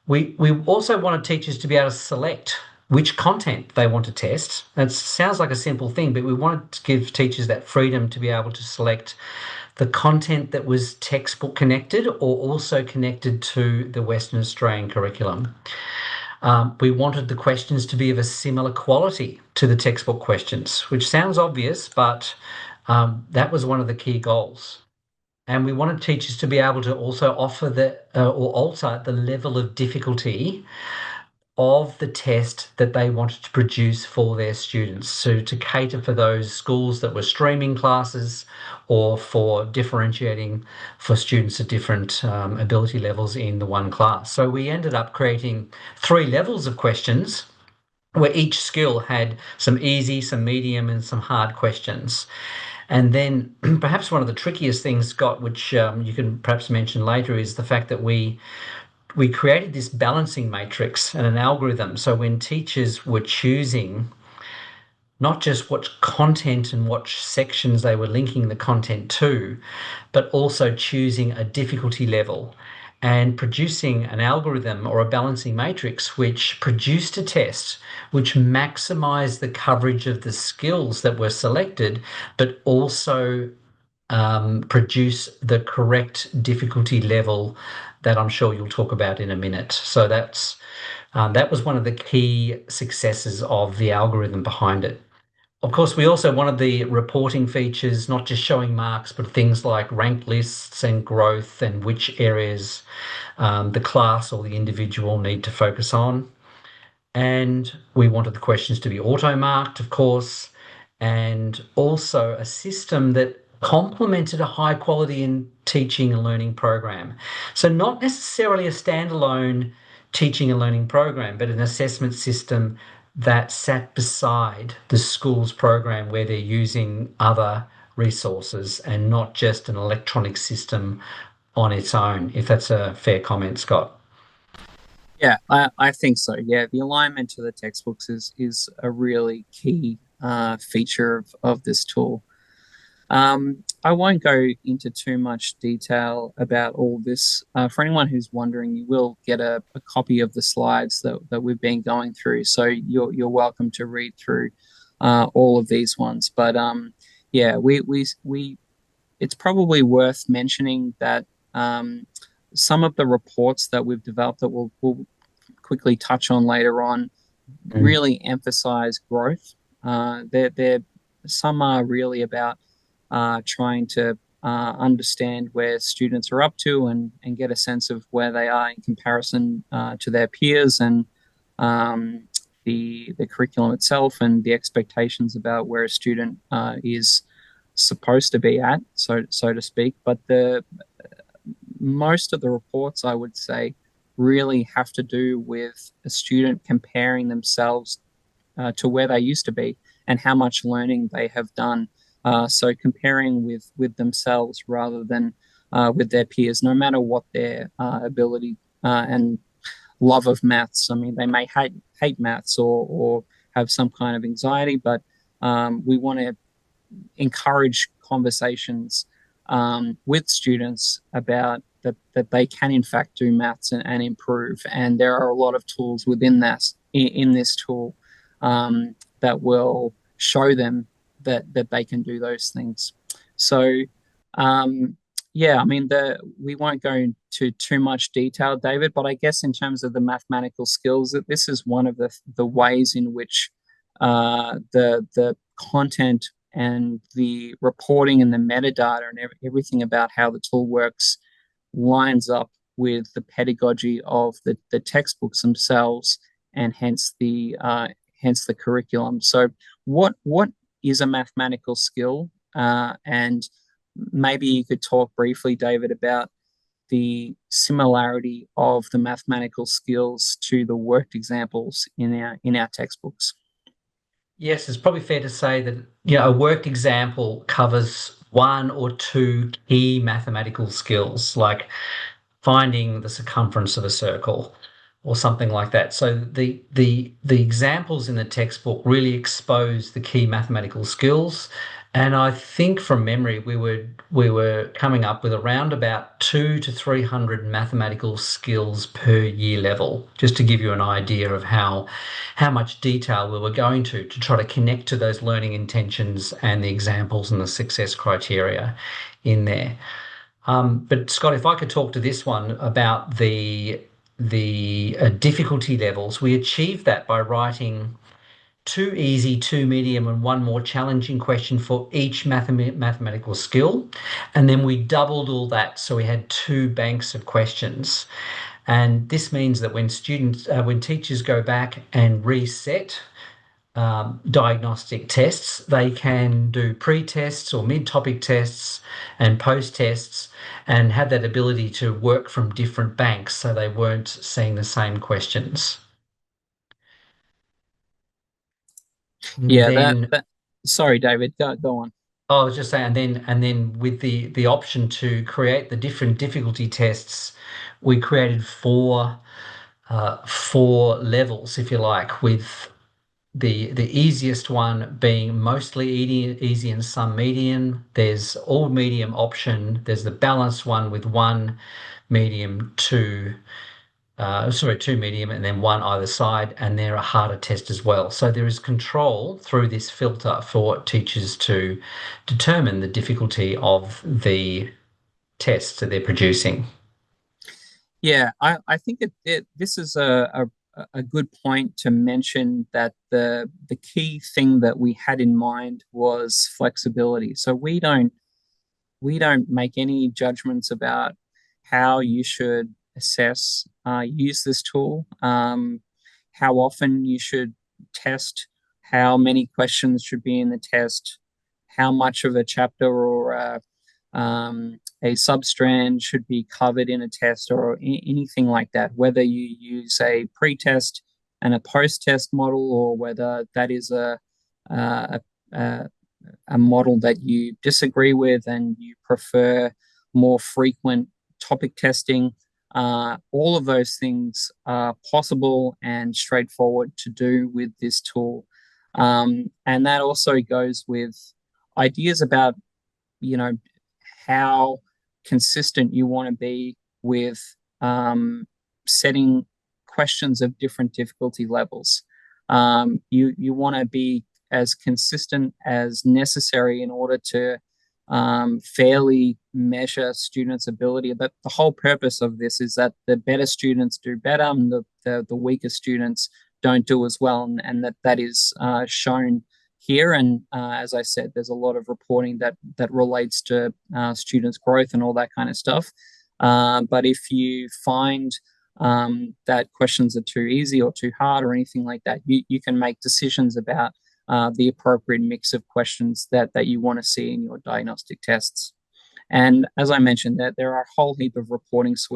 We also wanted teachers to be able to select which content they want to test. That sounds like a simple thing, but we wanted to give teachers that freedom to be able to select the content that was textbook connected or also connected to the Western Australian curriculum. We wanted the questions to be of a similar quality to the textbook questions, which sounds obvious, but that was one of the key goals. And we wanted teachers to be able to also offer or alter the level of difficulty of the test that they wanted to produce for their students. So to cater for those schools that were streaming classes or for differentiating for students at different ability levels in the one class. So we ended up creating 3 levels of questions where each skill had some easy, some medium, and some hard questions. And then perhaps one of the trickiest things, Scott, which you can perhaps mention later, is the fact that we created this balancing matrix and an algorithm. So when teachers were choosing not just what content and what sections they were linking the content to, but also choosing a difficulty level and producing an algorithm or a balancing matrix which produced a test which maximized the coverage of the skills that were selected, but also produce the correct difficulty level that I'm sure you'll talk about in a minute. So that was one of the key successes of the algorithm behind it. Of course, we also wanted the reporting features, not just showing marks, but things like ranked lists and growth and which areas the class or the individual need to focus on. And we wanted the questions to be auto-marked, of course, and also a system that complemented a high quality in teaching and learning program. So not necessarily a standalone teaching and learning program, but an assessment system that sat beside the school's program where they're using other resources and not just an electronic system on its own, if that's a fair comment, Scott. Yeah, I think so. Yeah, the alignment to the textbooks is a really key feature of this tool. I won't go into too much detail about all this. For anyone who's wondering, you will get a copy of the slides that we've been going through. So you're welcome to read through all of these ones. But yeah, it's probably worth mentioning that some of the reports that we've developed that we'll quickly touch on later on really emphasize growth. Some are really about trying to understand where students are up to and get a sense of where they are in comparison to their peers and the curriculum itself and the expectations about where a student is supposed to be at, so to speak. But most of the reports, I would say, really have to do with a student comparing themselves to where they used to be and how much learning they have done. So comparing with themselves rather than with their peers, no matter what their ability and love of maths. I mean, they may hate maths or have some kind of anxiety, but we want to encourage conversations with students about that they can in fact do maths and improve. And there are a lot of tools within that in this tool that will show them that they can do those things. So yeah, I mean, we won't go into too much detail, David, but I guess in terms of the mathematical skills, that this is one of the ways in which the content and the reporting and the metadata and everything about how the tool works lines up with the pedagogy of the textbooks themselves and hence the curriculum. So what is a mathematical skill? And maybe you could talk briefly, David, about the similarity of the mathematical skills to the worked examples in our textbooks. Yes, it's probably fair to say that a worked example covers one or two key mathematical skills, like finding the circumference of a circle or something like that. So the examples in the textbook really expose the key mathematical skills. And I think from memory we were coming up with around about 200 to 300 mathematical skills per year level, just to give you an idea of how much detail we were going to try to connect to those learning intentions and the examples and the success criteria in there. But Scott, if I could talk to this one about the difficulty levels, we achieved that by writing two easy, two medium, and one more challenging question for each mathematical skill, and then we doubled all that, so we had two banks of questions. And this means that when teachers go back and reset diagnostic tests, they can do pre-tests or mid-topic tests and post-tests and have that ability to work from different banks so they weren't seeing the same questions. Yeah, Then, sorry, David, go on. I was just saying, and then with the option to create the different difficulty tests, we created four levels, if you like, with the easiest one being mostly easy and some medium. There's all medium option. There's the balanced one with one medium, two medium, and then one either side, and they're a harder test as well. So there is control through this filter for teachers to determine the difficulty of the tests that they're producing. Yeah, I think this is a good point to mention, that the key thing that we had in mind was flexibility. So we don't make any judgments about how you should use this tool, how often you should test, how many questions should be in the test, how much of a chapter or a substrand should be covered in a test, or anything like that. Whether you use a pre-test and a post-test model, or whether that is a, a a model that you disagree with and you prefer more frequent topic testing. All of those things are possible and straightforward to do with this tool. And that also goes with ideas about, how consistent you want to be with setting questions of different difficulty levels. You want to be as consistent as necessary in order to fairly measure students' ability. But the whole purpose of this is that the better students do better, and the weaker students don't do as well, and that is shown here. And as I said, there's a lot of reporting that relates to students' growth and all that kind of stuff. But if you find that questions are too easy or too hard or anything like that, you can make decisions about the appropriate mix of questions that you want to see in your diagnostic tests. And as I mentioned, that there are a whole heap of reports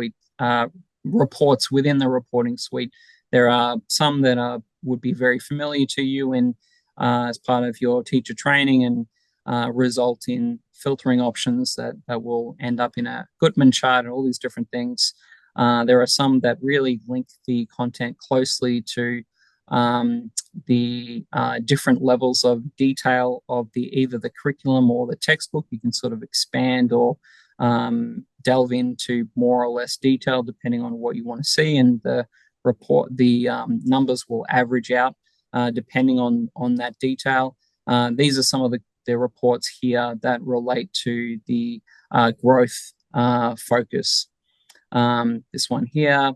within the reporting suite. There are some that would be very familiar to you as part of your teacher training, and result in filtering options that will end up in a Gutmann chart and all these different things. There are some that really link the content closely to the different levels of detail of either the curriculum or the textbook. You can sort of expand or delve into more or less detail depending on what you want to see, and the numbers will average out depending on that detail. These are some of the reports here that relate to the growth focus. This one here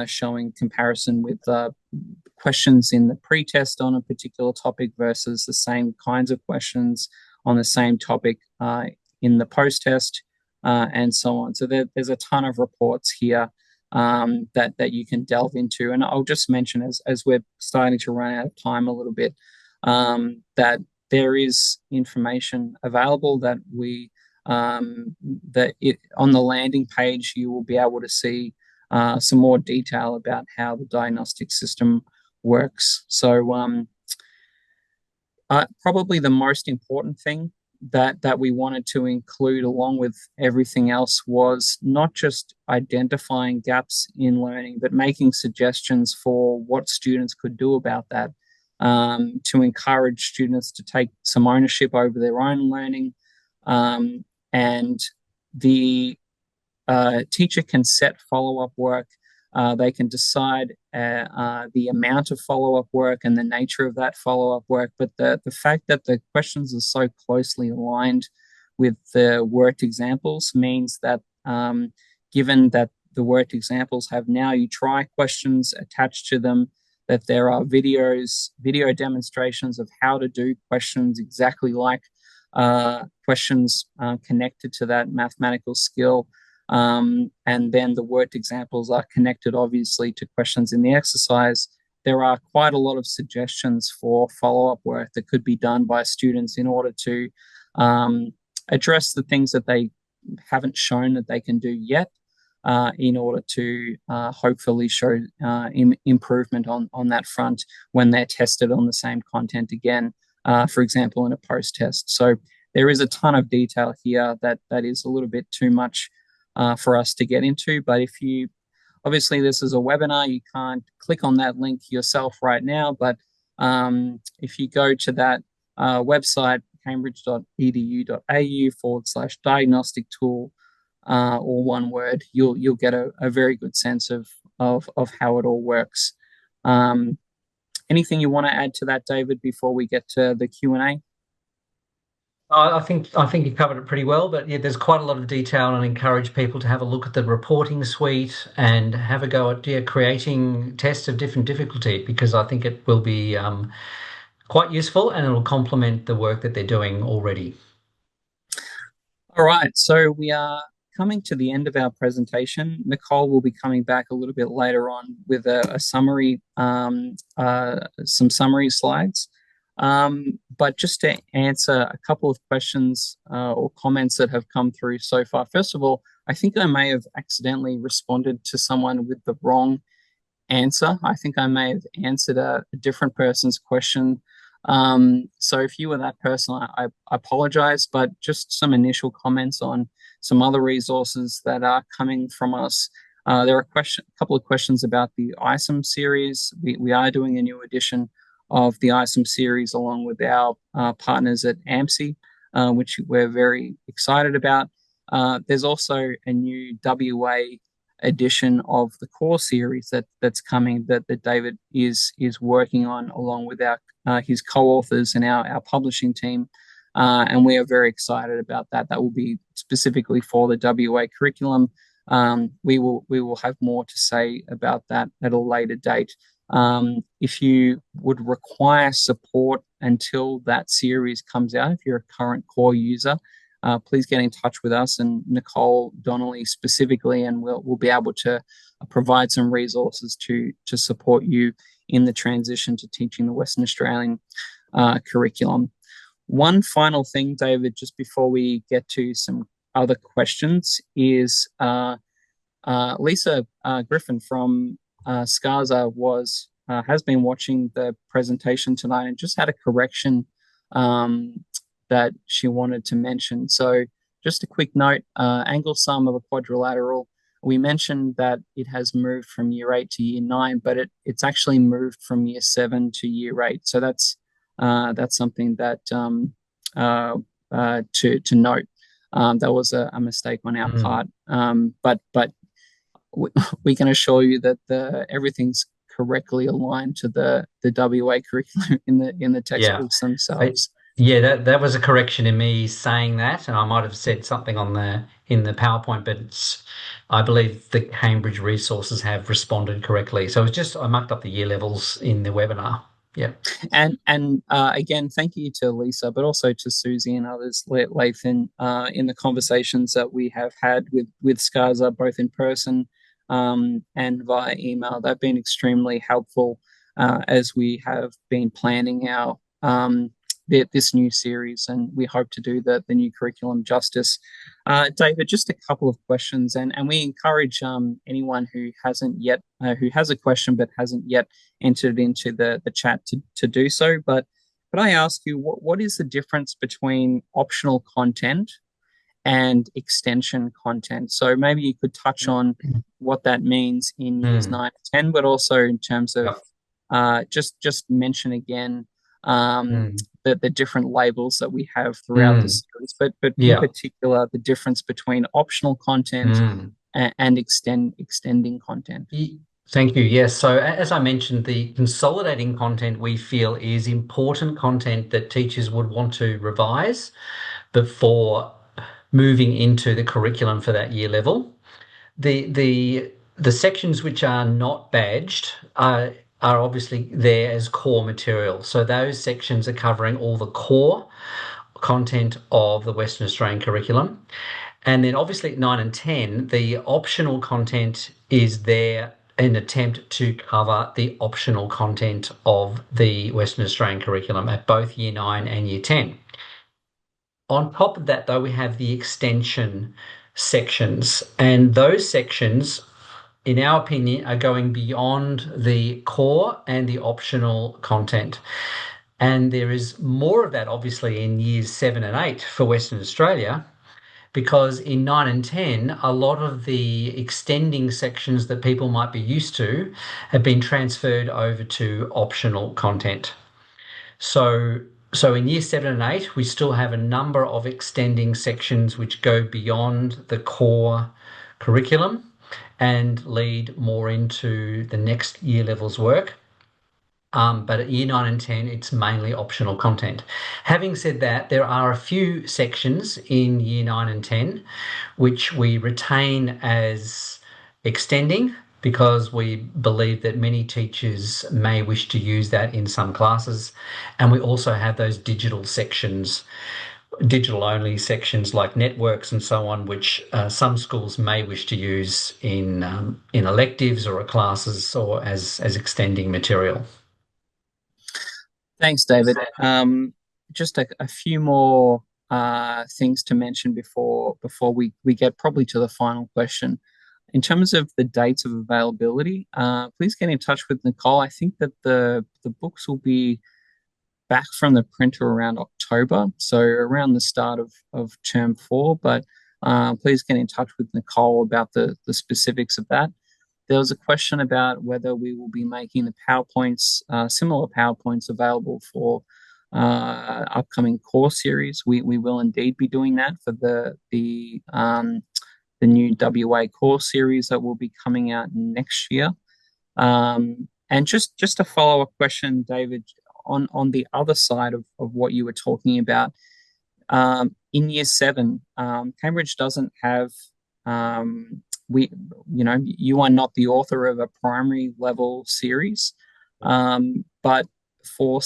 showing comparison with questions in the pre-test on a particular topic versus the same kinds of questions on the same topic in the post-test, and so on. So there's a ton of reports here that you can delve into. And I'll just mention, as we're starting to run out of time a little bit, that there is information available that on the landing page, you will be able to see some more detail about how the diagnostic system works. So probably the most important thing that we wanted to include along with everything else was not just identifying gaps in learning, but making suggestions for what students could do about that, to encourage students to take some ownership over their own learning. And the teacher can set follow-up work. They can decide the amount of follow-up work and the nature of that follow-up work. But the fact that the questions are so closely aligned with the worked examples means that, given that the worked examples have now you try questions attached to them, that there are video demonstrations of how to do questions exactly like questions connected to that mathematical skill. And then the worked examples are connected, obviously, to questions in the exercise. There are quite a lot of suggestions for follow-up work that could be done by students in order to address the things that they haven't shown that they can do yet, in order to hopefully show improvement on that front when they're tested on the same content again, for example, in a post-test. So there is a ton of detail here that is a little bit too much for us to get into. But obviously this is a webinar, you can't click on that link yourself right now, but if you go to that website, cambridge.edu.au/diagnostic tool, or one word, you'll get a very good sense of how it all works. Anything you want to add to that, David, before we get to the Q&A? I think you covered it pretty well, but yeah, there's quite a lot of detail, and I encourage people to have a look at the reporting suite and have a go at creating tests of different difficulty, because I think it will be quite useful and it will complement the work that they're doing already. All right, so we are coming to the end of our presentation. Nicole will be coming back a little bit later on with a summary, some summary slides. But just to answer a couple of questions or comments that have come through so far. First of all, I think I may have accidentally responded to someone with the wrong answer. I think I may have answered a different person's question. So if you were that person, I apologize, but just some initial comments on some other resources that are coming from us. There are a couple of questions about the ISOM series. We are doing a new edition of the ISOM series along with our partners at AMSI, which we're very excited about. There's also a new WA edition of the core series that's coming that David is working on along with his co-authors and our publishing team, and we are very excited about that. That will be specifically for the WA curriculum. We will have more to say about that at a later date. If you would require support until that series comes out, if you're a current core user, please get in touch with us and Nicole Donnelly specifically, and we'll be able to provide some resources to support you in the transition to teaching the Western Australian curriculum. One final thing, David, just before we get to some other questions, is Lisa Griffin from SCASA has been watching the presentation tonight and just had a correction that she wanted to mention. So just a quick note, angle sum of a quadrilateral, we mentioned that it has moved from year 8 to year 9, but it's actually moved from year 7 to year 8. So that's something that to note. That was a mistake on our part, but we can assure you that everything's correctly aligned to the WA curriculum in the textbooks themselves. That was a correction in me saying that, and I might have said something in the PowerPoint, but I believe the Cambridge resources have responded correctly. So it's just I mucked up the year levels in the webinar. Yeah. And again, thank you to Lisa, but also to Susie and others, Lathan, in the conversations that we have had with SCASA, both in person and via email. They've been extremely helpful as we have been planning this new series, and we hope to do the new curriculum justice. David, just a couple of questions, and we encourage anyone who hasn't yet who has a question but hasn't yet entered into the chat to do so. But could I ask you, what is the difference between optional content and extension content? So maybe you could touch on what that means in years 9 to 10, but also in terms of just mention again the different labels that we have throughout the series, but in particular the difference between optional content and extending content. Thank you. Yes. So as I mentioned, the consolidating content we feel is important content that teachers would want to revise before moving into the curriculum for that year level. The sections which are not badged are obviously there as core material. So those sections are covering all the core content of the Western Australian curriculum. And then obviously at 9 and 10, the optional content is there in an attempt to cover the optional content of the Western Australian curriculum at both year 9 and year 10. On top of that, though, we have the extension sections, and those sections, in our opinion, are going beyond the core and the optional content. And there is more of that, obviously, in years 7 and 8 for Western Australia, because in 9 and 10, a lot of the extending sections that people might be used to have been transferred over to optional content. So in year 7 and 8, we still have a number of extending sections which go beyond the core curriculum and lead more into the next year level's work. But at year 9 and 10, it's mainly optional content. Having said that, there are a few sections in year 9 and 10 which we retain as extending, because we believe that many teachers may wish to use that in some classes. And we also have those digital sections, digital-only sections like networks and so on, which some schools may wish to use in electives or classes or as extending material. Thanks, David. Just a few more things to mention before we get probably to the final question. In terms of the dates of availability, please get in touch with Nicole. I think that the books will be back from the printer around October, so around the start of term 4. But please get in touch with Nicole about the specifics of that. There was a question about whether we will be making the PowerPoints, similar PowerPoints, available for upcoming course series. We will indeed be doing that for the new WA course series that will be coming out next year. And just a follow-up question, David, on the other side of what you were talking about. In year 7, Cambridge doesn't have, you are not the author of a primary level series, but for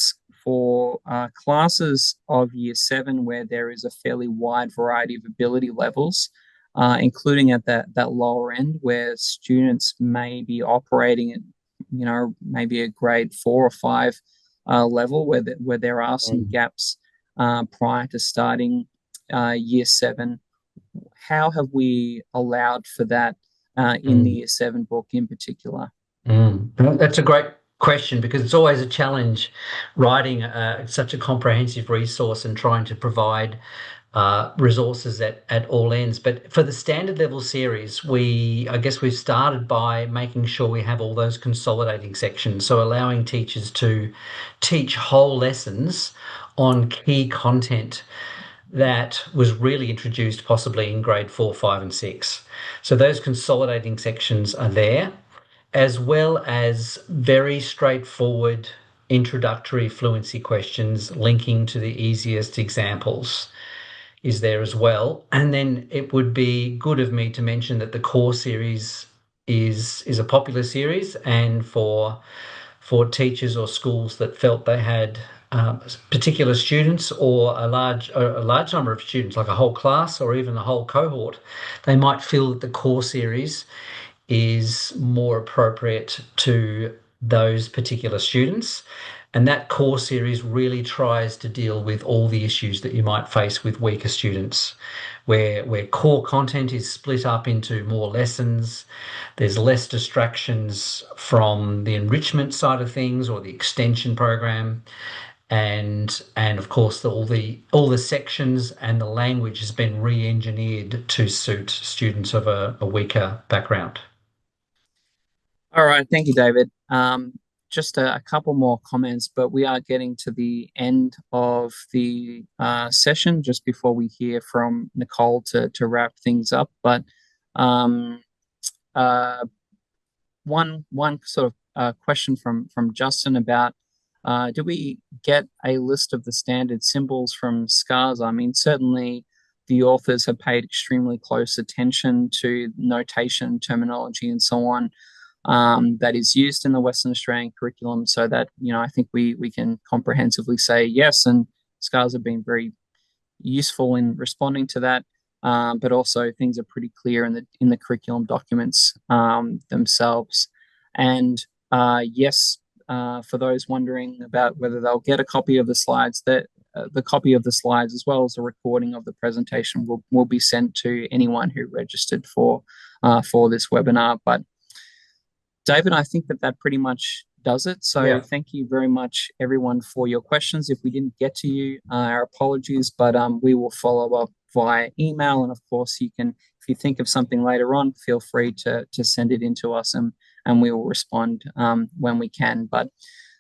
classes of year 7 where there is a fairly wide variety of ability levels, including at that lower end where students may be operating at, maybe a grade 4 or 5 level where there are some gaps prior to starting year 7. How have we allowed for that in the year 7 book in particular? That's a great question, because it's always a challenge writing such a comprehensive resource and trying to provide resources at all ends. But for the standard level series, I guess we've started by making sure we have all those consolidating sections, so allowing teachers to teach whole lessons on key content that was really introduced possibly in grade 4, 5 and 6. So those consolidating sections are there, as well as very straightforward introductory fluency questions linking to the easiest examples is there as well. And then it would be good of me to mention that the core series is a popular series, and for teachers or schools that felt they had particular students or a large number of students, like a whole class or even a whole cohort, they might feel that the core series is more appropriate to those particular students. And that core series really tries to deal with all the issues that you might face with weaker students, where core content is split up into more lessons. There's less distractions from the enrichment side of things or the extension program. And of course all the sections and the language has been re-engineered to suit students of a weaker background. All right, thank you, David. Just a couple more comments, but we are getting to the end of the session just before we hear from Nicole to wrap things up. But one sort of question from Justin about do we get a list of the standard symbols from SCARS? I mean, certainly the authors have paid extremely close attention to notation, terminology, and so on. That is used in the Western Australian curriculum, so that I think we can comprehensively say yes, and SCARS have been very useful in responding to that. But also things are pretty clear in the curriculum documents themselves. And yes, for those wondering about whether they'll get a copy of the slides, that the copy of the slides as well as a recording of the presentation will be sent to anyone who registered for this webinar. But David, I think that pretty much does it. So Thank you very much, everyone, for your questions. If we didn't get to you, our apologies, but we will follow up via email. And of course, you can, if you think of something later on, feel free to send it in to us, and we will respond when we can. But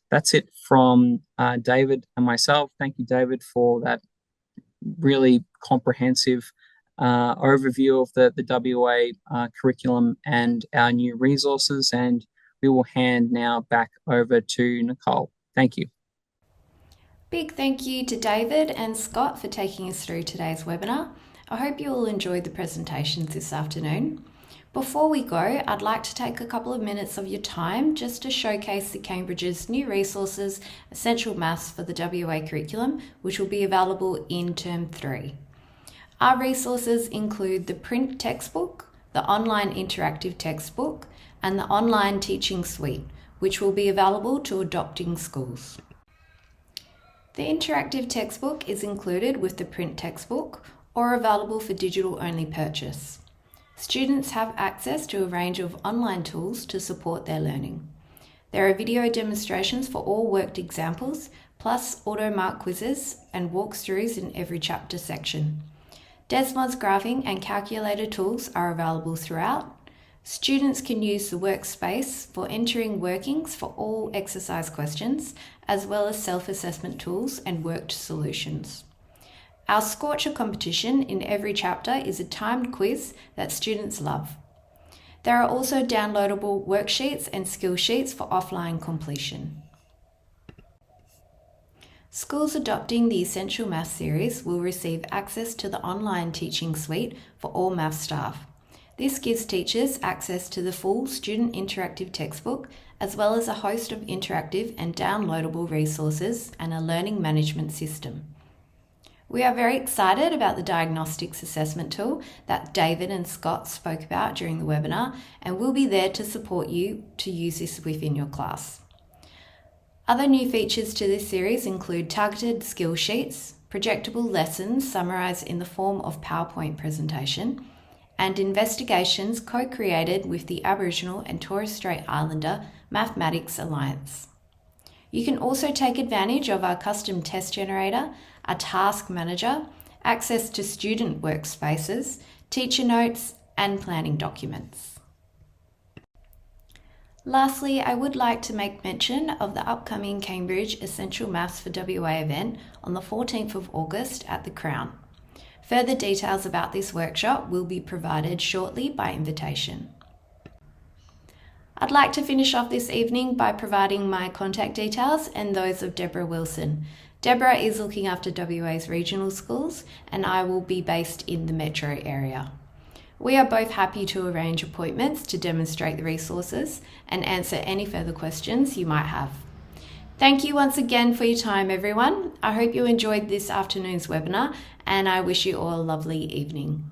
that's it from David and myself. Thank you, David, for that really comprehensive overview of the WA curriculum and our new resources. And we will hand now back over to Nicole. Thank you. Big thank you to David and Scott for taking us through today's webinar. I hope you all enjoyed the presentations this afternoon. Before we go, I'd like to take a couple of minutes of your time just to showcase the Cambridge's new resources, Essential Maths for the WA curriculum, which will be available in Term 3. Our resources include the print textbook, the online interactive textbook, and the online teaching suite, which will be available to adopting schools. The interactive textbook is included with the print textbook or available for digital-only purchase. Students have access to a range of online tools to support their learning. There are video demonstrations for all worked examples, plus auto-mark quizzes and walkthroughs in every chapter section. Desmos graphing and calculator tools are available throughout. Students can use the workspace for entering workings for all exercise questions, as well as self-assessment tools and worked solutions. Our Scorcher competition in every chapter is a timed quiz that students love. There are also downloadable worksheets and skill sheets for offline completion. Schools adopting the Essential Maths series will receive access to the online teaching suite for all maths staff. This gives teachers access to the full student interactive textbook, as well as a host of interactive and downloadable resources and a learning management system. We are very excited about the diagnostics assessment tool that David and Scott spoke about during the webinar, and we'll be there to support you to use this within your class. Other new features to this series include targeted skill sheets, projectable lessons summarised in the form of PowerPoint presentation, and investigations co-created with the Aboriginal and Torres Strait Islander Mathematics Alliance. You can also take advantage of our custom test generator, a task manager, access to student workspaces, teacher notes, and planning documents. Lastly, I would like to make mention of the upcoming Cambridge Essential Maths for WA event on the 14th of August at the Crown. Further details about this workshop will be provided shortly by invitation. I'd like to finish off this evening by providing my contact details and those of Deborah Wilson. Deborah is looking after WA's regional schools, and I will be based in the metro area. We are both happy to arrange appointments to demonstrate the resources and answer any further questions you might have. Thank you once again for your time, everyone. I hope you enjoyed this afternoon's webinar, and I wish you all a lovely evening.